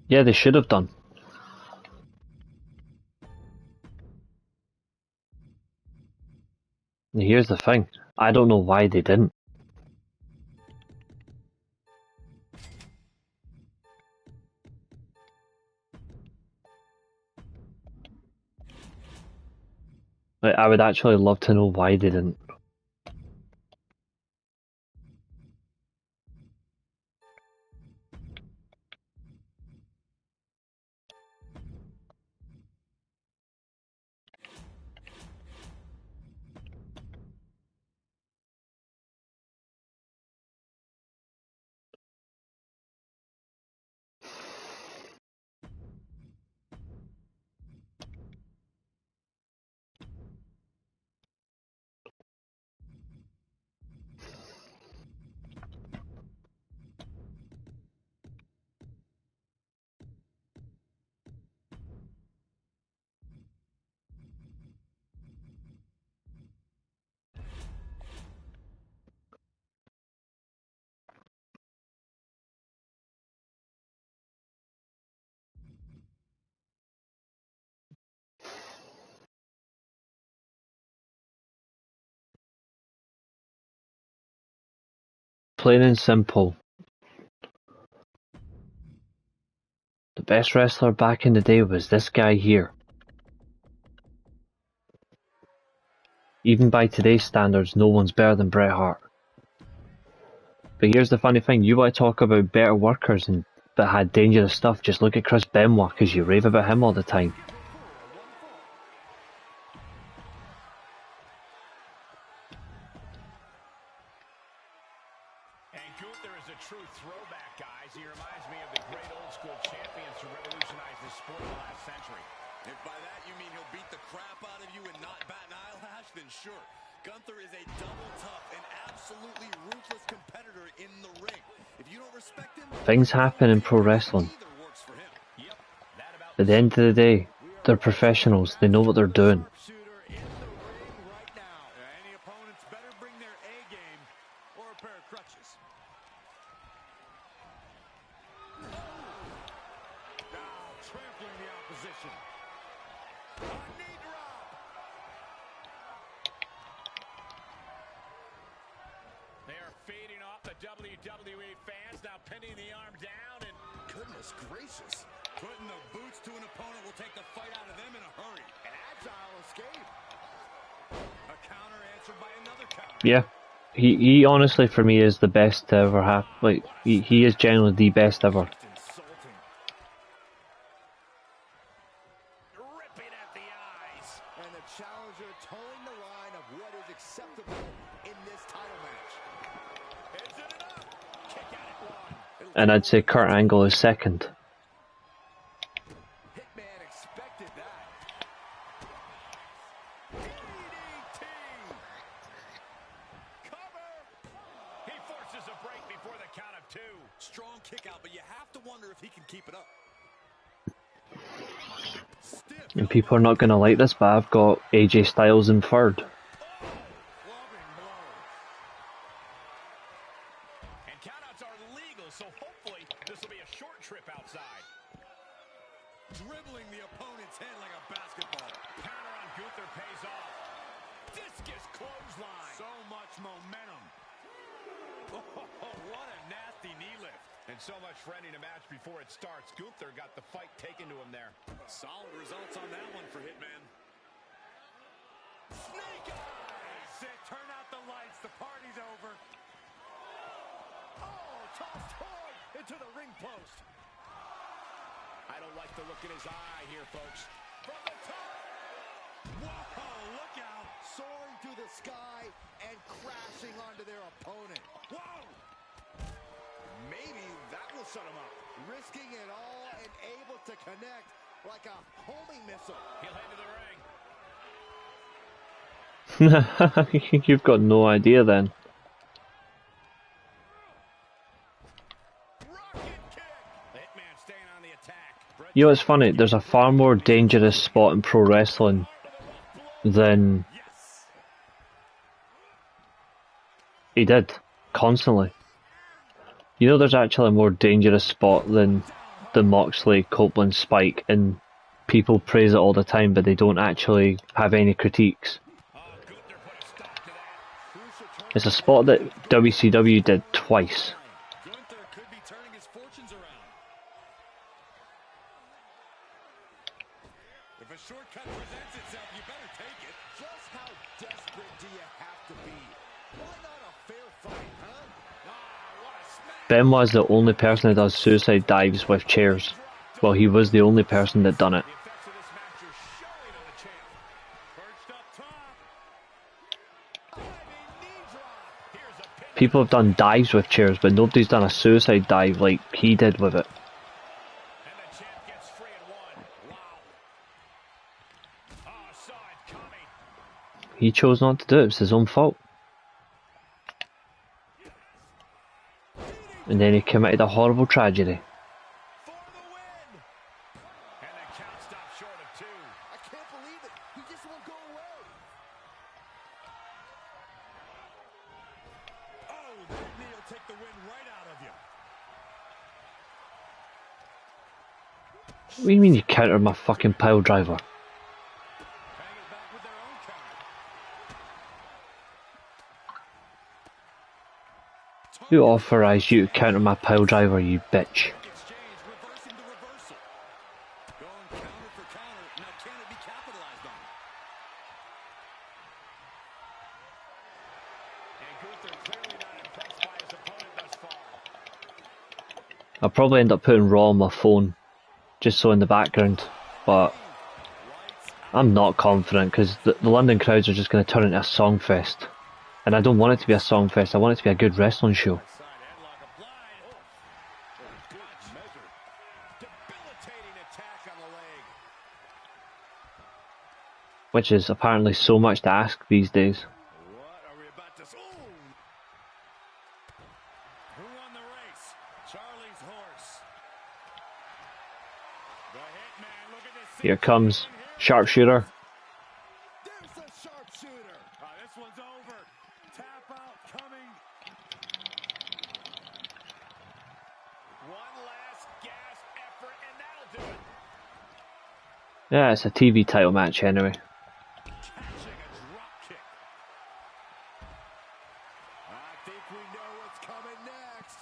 Yeah, they should have done. And here's the thing, I don't know why they didn't. Like, I would actually love to know why they didn't. Plain and simple. The best wrestler back in the day was this guy here. Even by today's standards, no one's better than Bret Hart. But here's the funny thing, you want to talk about better workers and that had dangerous stuff, just look at Chris Benoit, because you rave about him all the time. And Gunther is a true throwback, guys. He reminds me of the great old school champions who revolutionized the sport in the last century. If by that you mean he'll beat the crap out of you and not bat an eyelash, then sure. Gunther is a double tough and absolutely ruthless competitor in the ring. If you don't respect him, Things happen in pro wrestling. At the end of the day, they're professionals, they know what they're doing. Any opponents better bring their A game or a pair of crutches. Now trampling the opposition. A knee drop. They are feeding off the WWE fans, now pinning the arm down, and Goodness gracious. Putting the boots to an opponent will take the fight out of them in a hurry. An agile escape. A counter answered by another counter. Yeah, he honestly for me is the best to ever have. Like he is generally the best ever. Insulting. ripping at the eyes. And the challenger towing the line of what is acceptable in this title match. Is it enough? Kick out at one. And I'd say Kurt Angle is second. Hitman expected that. DDT. Cover. He forces a break before the count of two. Strong kick out, but you have to wonder if he can keep it up. Stiff And people are not going to like this, but I've got AJ Styles in third. clubbing blow. And countouts are legal, so hopefully this will be a short trip outside. Dribbling the opponent's head like a basketball. Counter on Gunther pays off. Discus clothesline. So much momentum. Oh, what a nasty knee lift. And so much for ending a match before it starts. Gunther got the fight taken to him there. Solid results on that one for Hitman. Snake eyes! Turn out the lights. The party's over. Oh, tossed hard into the ring post. I don't like the look in his eye here, folks. From the top. Whoa, look out. Soaring through the sky and crashing onto their opponent. Whoa! Maybe that will shut him up. Risking it all and able to connect like a homing missile. He'll head to the ring. You've got no idea then. Rocket kick. The Hitman staying on the attack. You know what's funny? There's a far more dangerous spot in pro wrestling than Yes. he did, constantly. You know there's actually a more dangerous spot than the Moxley Copeland spike, and people praise it all the time but they don't actually have any critiques. Gunther put a stop to that. It's a spot that WCW did twice. Gunther could be turning his fortunes around. If a shortcut presents itself, you better take it. Just how desperate do you have to be? Why not a fair fight, huh? What a smack. Benoit's the only person that does suicide dives with chairs. Well, he was the only person that done it. The effects of this match are showing on the champ. Perched up top. Diving knee drop. Here's a pin. People have done dives with chairs, but nobody's done a suicide dive like he did with it. And the champ gets free at one. Wow. Oh, saw it coming. He chose not to do it, it's his own fault. And then he committed a horrible tragedy. For the win. And the count stopped short of two. I can't believe it. He just won't go away. Oh, that knee will take the wind right out of you. What do you mean you countered my fucking pile driver? Hang it back with their own counter. Who authorised you to counter my pile driver, you bitch? Exchange, reversing the reversal. Going counter for counter. Now can it be capitalized on? And Gunther clearly not impressed by his opponent thus far. I'll probably end up putting Raw on my phone, just so in the background, but I'm not confident because the London crowds are just going to turn into a song fest. And I don't want it to be a song fest, I want it to be a good wrestling show. Side headlock applied. Good measure. Debilitating attack on the leg. Which is apparently so much to ask these days. What are we about to... Ooh! Who won the race? Charlie's horse. The Hitman, look at this. Here comes Sharpshooter. There's a sharpshooter. This one's over. Tap out coming. One last gasp effort, and that'll do it. Yeah, it's a TV title match anyway. Catching a drop kick. I think we know what's coming next.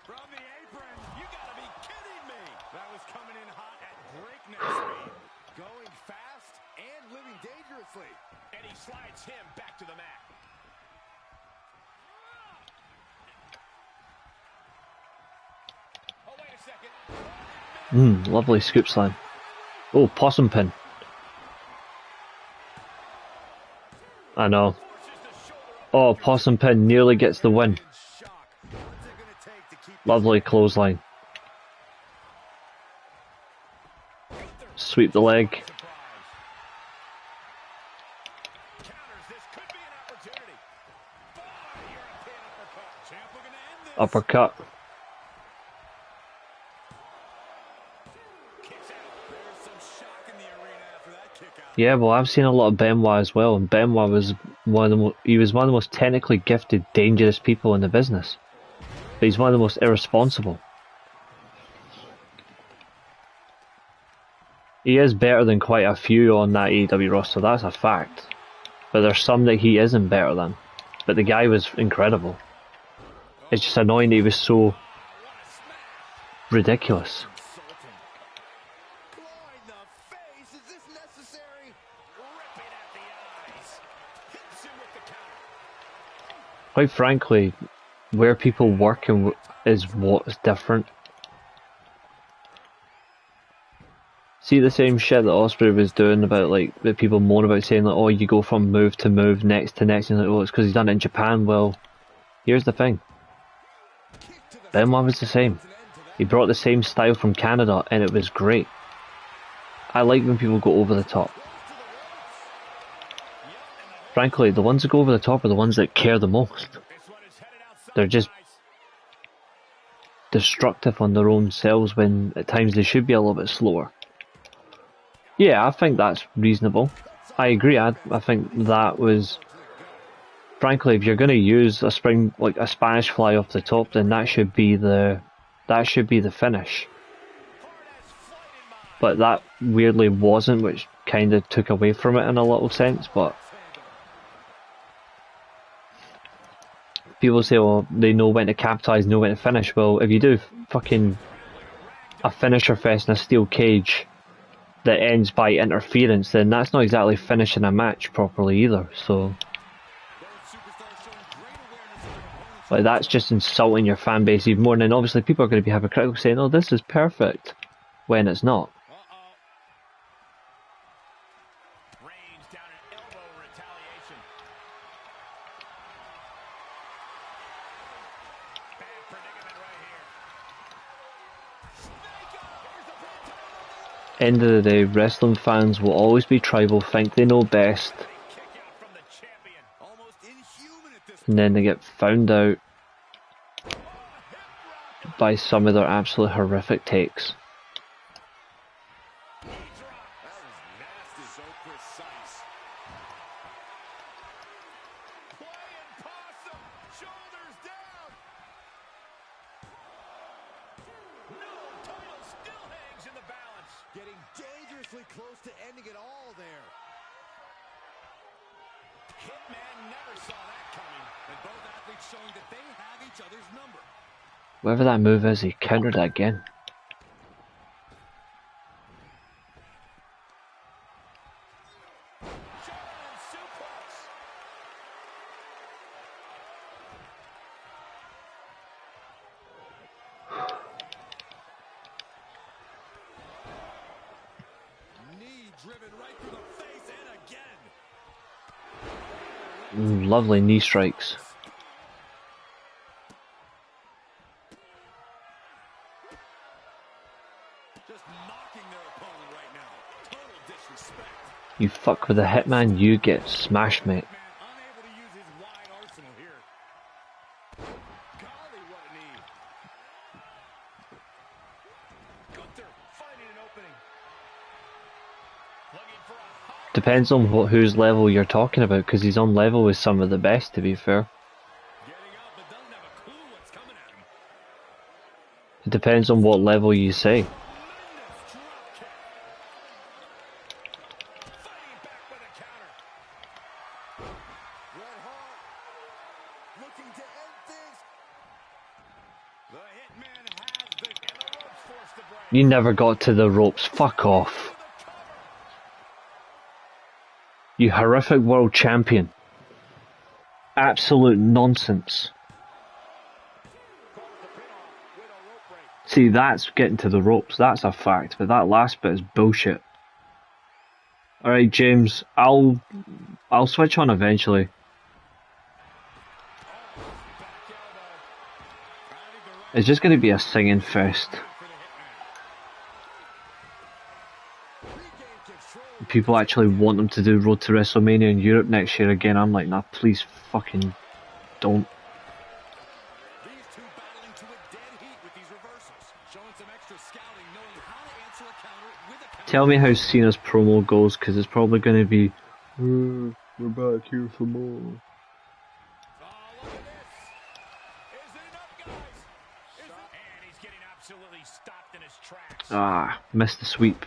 From the apron, you gotta be kidding me. That was coming in hot at breakneck speed. Going fast and living dangerously. And he slides him back to the mat. Oh, wait a second. Lovely scoop slam. Oh, possum pin. I know. Oh, possum pin nearly gets the win. In shock. What's it gonna take to keep Lovely clothesline. Sweep the leg. Counters, this could be an opportunity. European uppercut. Champ looking to end this. Uppercut. Kicks out. There's some shock in the arena after that kick out. Yeah, well, I've seen a lot of Benoit as well, and Benoit was one of the he was one of the most technically gifted, dangerous people in the business. But he's one of the most irresponsible. He is better than quite a few on that AEW roster, that's a fact. But there's some that he isn't better than. But the guy was incredible. It's just annoying that he was so ridiculous. insulting? Clawing the face. Is this necessary? Ripping at the eyes. Hits him with the counter. Quite frankly, where people work and is what's different. See the same shit that Osprey was doing about like that people moan about saying like, oh, you go from move to move, next to next, and like, oh, it's because he's done it in Japan. Well, here's the thing. Benoit was the same. He brought the same style from Canada, and it was great. I like when people go over the top. Frankly, the ones that go over the top are the ones that care the most. This one is headed outside. They're just destructive on their own selves when at times they should be a little bit slower. Yeah, I think that's reasonable. I agree. I think that was, frankly, if you're going to use a spring like a Spanish fly off the top, then that should be the finish. But that weirdly wasn't, which kind of took away from it in a little sense. But people say, well, they know when to capitalize, know when to finish. Well, if you do fucking a finisher fest in a steel cage that ends by interference, then that's not exactly finishing a match properly either. So, like, that's just insulting your fan base even more. And then obviously people are going to be hypocritical, saying, "Oh, this is perfect," when it's not. Range down an elbow retaliation. Bad predicament right here. End of the day, wrestling fans will always be tribal, think they know best, Kick out from the champion. Almost inhuman at this and then they get found out by some of their absolutely horrific takes. That was nasty. So precise. Playing possum. Shoulders down. No, title still hangs in the balance. Getting dangerously close to ending it all there. Hitman never saw that coming, and both athletes showing that they have each other's number. Whatever that move is, he countered it again. German suplex. Knee driven right through the face and again. Lovely knee strikes. Just knocking their opponent right now. Total disrespect. You fuck with the Hitman, you get smashed, mate. Man, unable to use his wide arsenal here. Golly, what a knee. Gunther finding an opening. Looking for a hot Depends on whose level you're talking about, because he's on level with some of the best, to be fair. getting up, but doesn't have a clue what's coming at him. It depends on what level you say. Tremendous drop kick. Fighting back with a counter. Red Hart looking to end things. The Hitman has the and the ropes forced to break. You never got to the ropes, fuck off. You horrific world champion. Absolute nonsense. See, that's getting to the ropes, that's a fact, but that last bit is bullshit. Alright, James, I'll switch on eventually. It's just going to be a singing fest. People actually want them to do Road to WrestleMania in Europe next year again. I'm like, nah, please fucking don't. These two battling to a dead heat with these reversals. Showing some extra scouting, knowing how to answer a counter with a counter. Tell me how Cena's promo goes, because it's probably going to be, we're back here for more. Oh, look at this. Is it enough, guys? And he's getting absolutely stopped in his tracks. Ah, missed the sweep.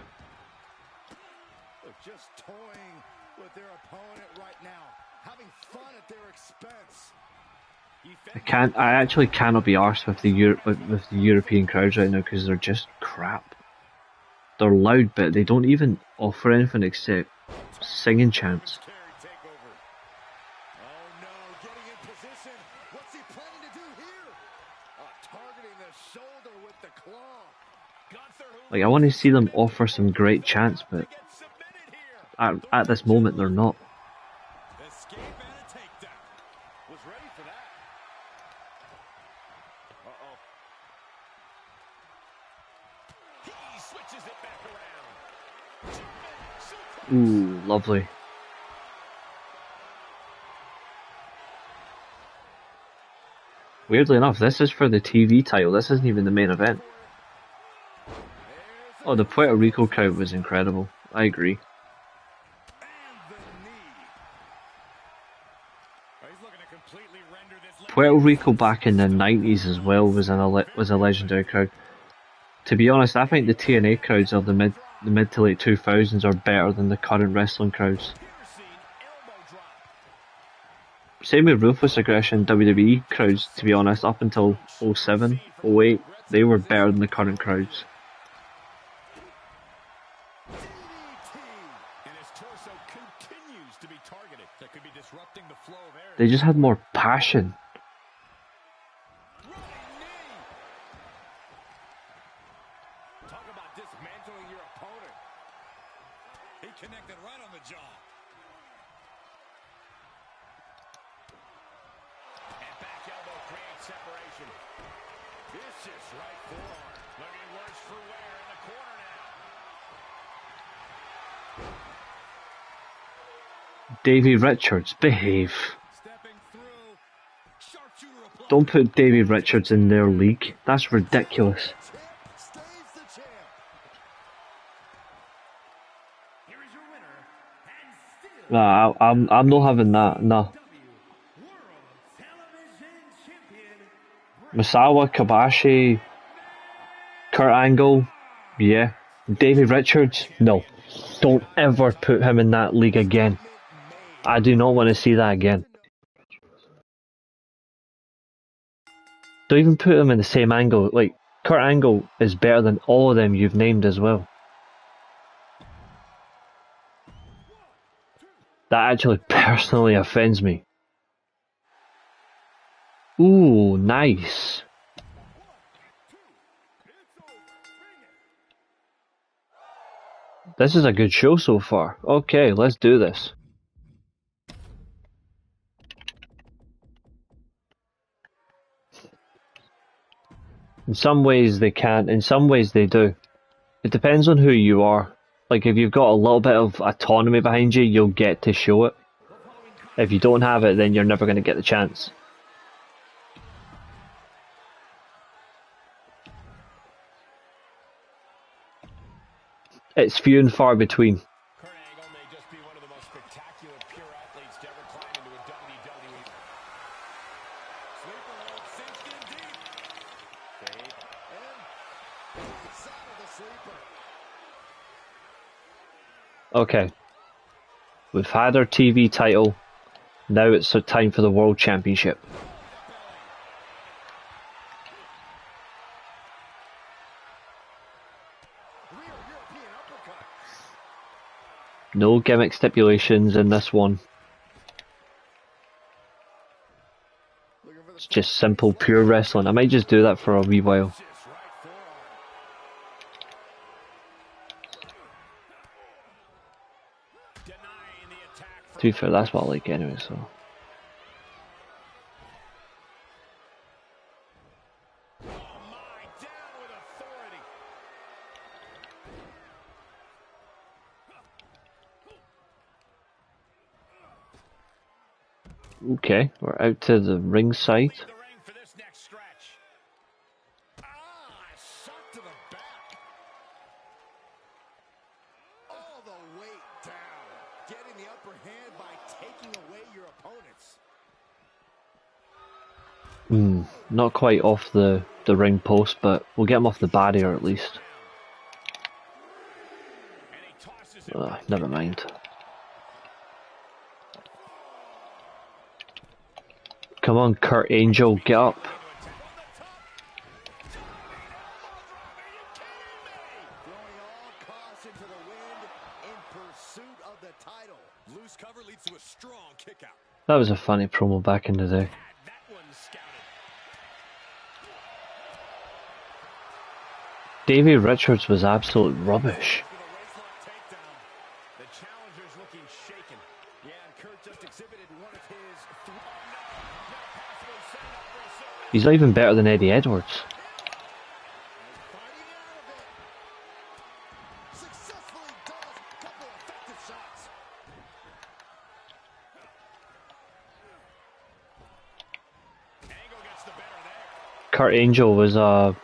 They're just toying with their opponent right now, having fun at their expense. I actually cannot be arsed with the European crowds right now, because they're just crap. They're loud, but they don't even offer anything except singing chants. Carry takeover. Oh no, getting in position. What's he planning to do here? Targeting the shoulder with the claw. Gunther, who Like, I want to see them offer some great chants, but gets submitted here. at this moment they're not. Escape and a takedown. Was ready for that. Uh-oh. He switches it back around. German suplex. Ooh, lovely. Weirdly enough, this is for the TV title. This isn't even the main event. Oh, the Puerto Rico crowd was incredible. I agree. And the knee. Oh, he's looking to completely render this. Puerto Rico back in the 90s as well was a legendary crowd. To be honest, I think the TNA crowds of the mid to late 2000s are better than the current wrestling crowds. Piercing elbow drop. Same with Ruthless Aggression WWE crowds, to be honest, up until 07, 08, they were better than the current crowds. DDT. And his torso continues to be targeted. That could be disrupting the flow of air. They just had more passion. Running knee. Talk about dismantling your opponent. He connected right on the jaw. And back elbow creates separation. Vicious right forearm. Looking worse for wear in the corner now. Davey Richards, behave. Stepping through. Sharpshooter applied. Don't put Davey Richards in their league. That's ridiculous. Champ stays the champ. Here is your winner, and still Nah, I'm not having that. Nah. World Television Champion, Misawa, Kobashi, Kurt Angle, yeah. Davey Richards, no. Don't ever put him in that league again. I do not want to see that again. Don't even put them in the same angle. Like, Kurt Angle is better than all of them you've named as well. That actually personally offends me. Ooh, nice. This is a good show so far. Okay, let's do this. In some ways they can't, in some ways they do. It depends on who you are. Like, if you've got a little bit of autonomy behind you, you'll get to show it. If you don't have it, then you're never going to get the chance. It's few and far between. Kurt Angle may just be one of the most spectacular pure athletes to ever climb into a WWE. Sleeper hold cinched in deep. Fade. And inside of the sleeper. Okay. We've had our TV title. Now it's time for the World Championship. No gimmick stipulations in this one. It's just simple, pure wrestling. I might just do that for a wee while. To be fair, that's what I like anyway, so. Okay, we're out to the ring side. Not quite off the ring post, but we'll get him off the barrier at least. Never mind. Come on, Kurt Angel, get up. That was a funny promo back in the day. Davey Richards was absolute rubbish. He's not even better than Eddie Edwards. Kurt Angel was a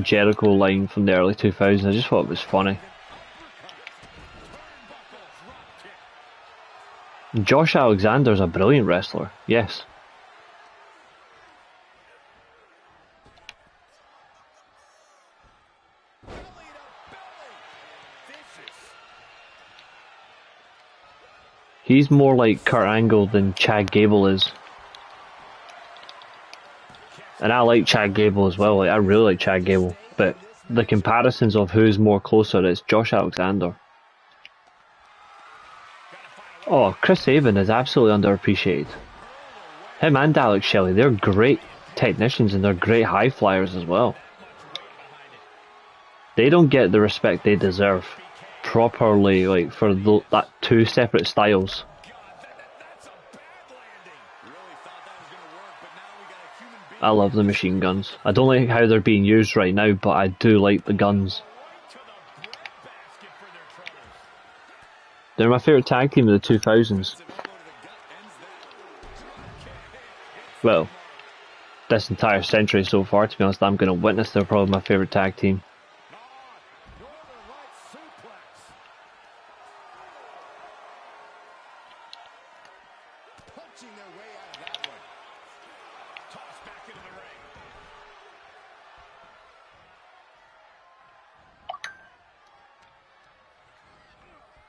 Jericho line from the early 2000s. I just thought it was funny. Josh Alexander's a brilliant wrestler, yes. He's more like Kurt Angle than Chad Gable is. And I like Chad Gable as well. Like, I really like Chad Gable. But the comparisons of who's more closer, it's Josh Alexander. Oh, Chris Sabin is absolutely underappreciated. Him and Alex Shelley, they're great technicians and they're great high flyers as well. They don't get the respect they deserve properly, like, for that two separate styles. I love the machine guns. I don't like how they're being used right now, but I do like the guns. They're my favourite tag team of the 2000s. Well, this entire century so far, to be honest. I'm going to witness they're probably my favourite tag team.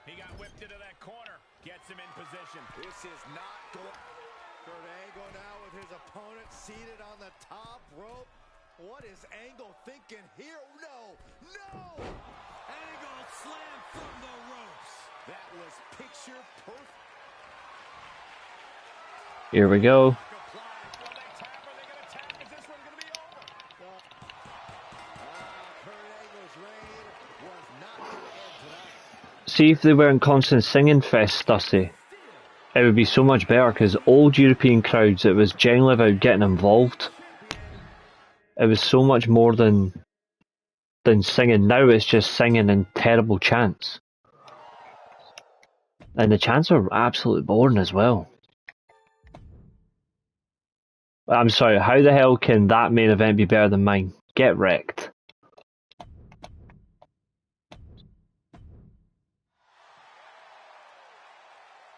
He got whipped Into that corner. Gets him in position. This is not going. Kurt Angle now with his opponent seated on the top rope. What is Angle thinking here? No! No! Angle slam from the ropes. That was picture perfect. Here we go. See if they weren't constant singing fest, Dusty. It would be so much better, because old European crowds, it was generally about getting involved. It was so much more than singing. Now it's just singing and terrible chants. And the chants are absolutely boring as well. I'm sorry, how the hell can that main event be better than mine? Get wrecked.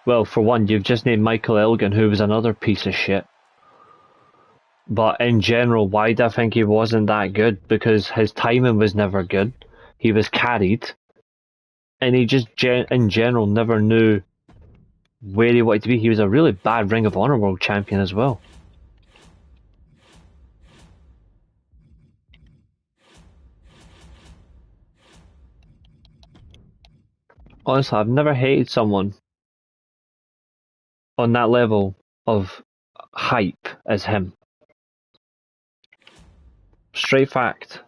Well, for one, you've just named Michael Elgin, who was another piece of shit. But in general, why do I think he wasn't that good? Because his timing was never good. He was carried. And he just, in general, never knew where he wanted to be. He was a really bad Ring of Honor World Champion as well. Honestly, I've never hated someone on that level of hype as him. Straight fact.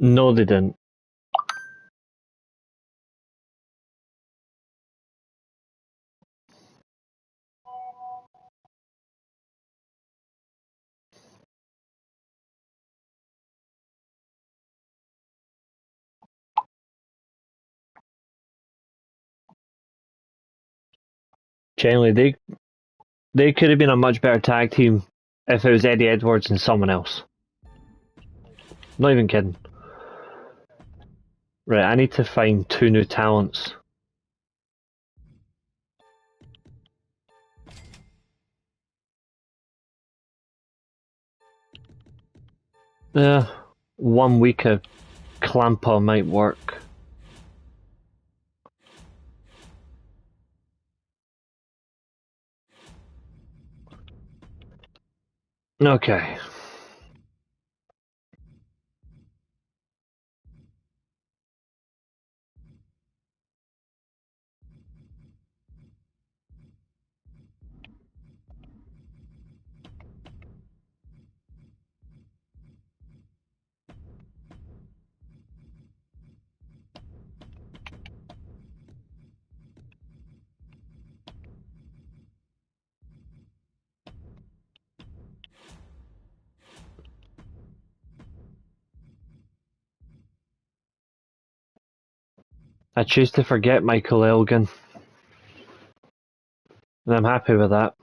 No, they didn't. Generally, they could have been a much better tag team if it was Eddie Edwards and someone else. Not even kidding. Right, I need to find 2 new talents. Yeah, 1 week of Clampa might work. Okay. I choose to forget Michael Elgin, and I'm happy with that.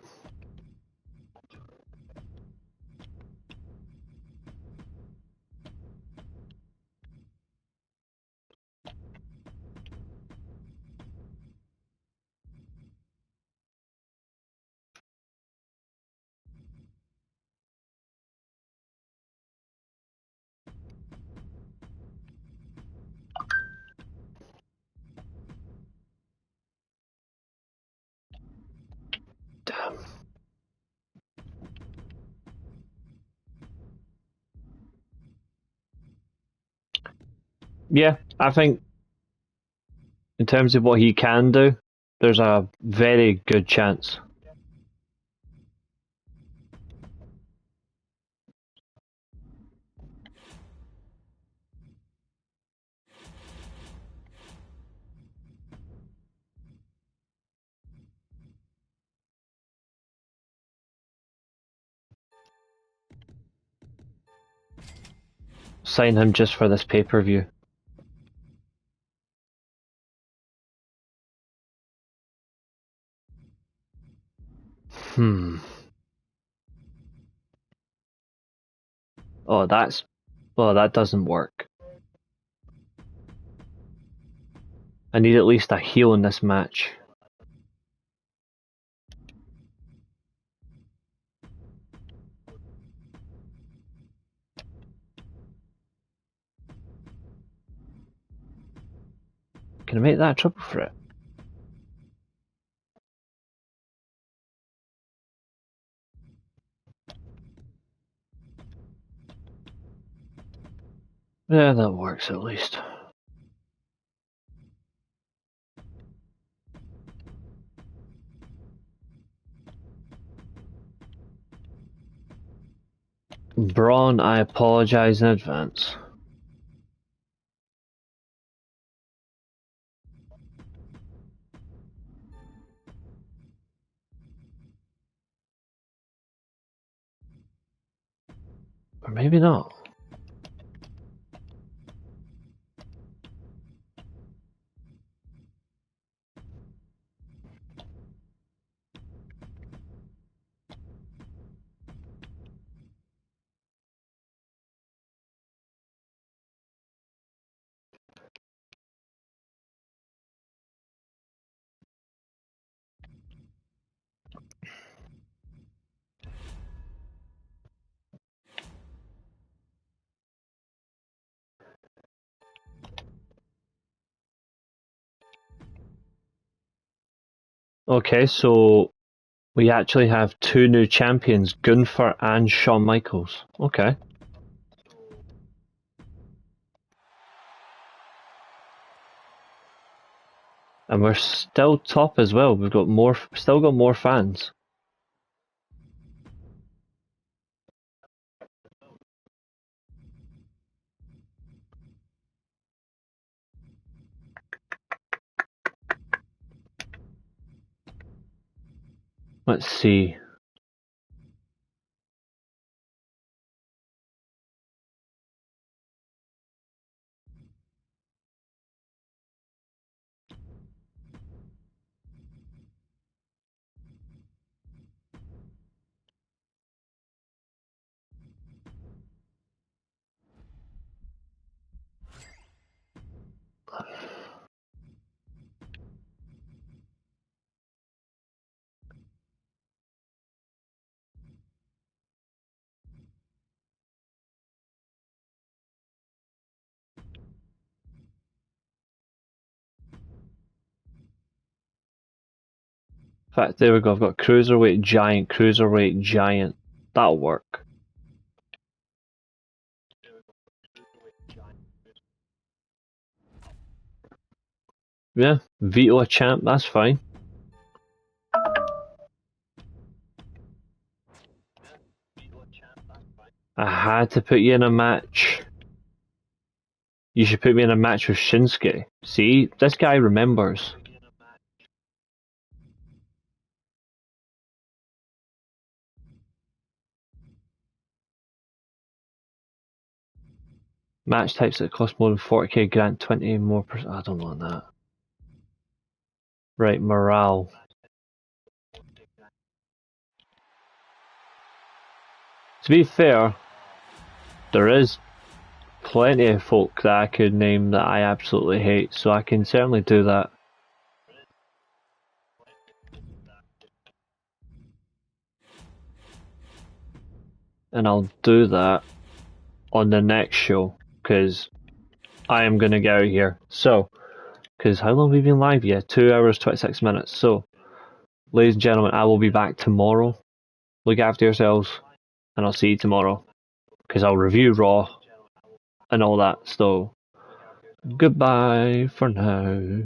Damn. Yeah, I think in terms of what he can do, there's a very good chance. Sign him just for this pay-per-view. Hmm. Oh, that doesn't work. I need at least a heel in this match. Can I make that a triple threat? Yeah, that works at least. Braun, I apologize in advance. Or maybe not. Okay, so we actually have two new champions, Gunther and Shawn Michaels. Okay. And we're still top as well. We've got still got more fans. Let's see. In fact, there we go. I've got cruiserweight giant, cruiserweight giant. That'll work. Yeah, veto a champ. That's fine. I had to put you in a match. You should put me in a match with Shinsuke. See, this guy remembers. Match types that cost more than 40k grant 20 more. I don't want that. Right, morale. To be fair, there is plenty of folk that I could name that I absolutely hate, so I can certainly do that. And I'll do that on the next show, because I am going to get out of here. So, because how long have we been live? Yeah, 2 hours, 26 minutes. So, ladies and gentlemen, I will be back tomorrow. Look after yourselves, and I'll see you tomorrow. Because I'll review Raw and all that. So, goodbye for now.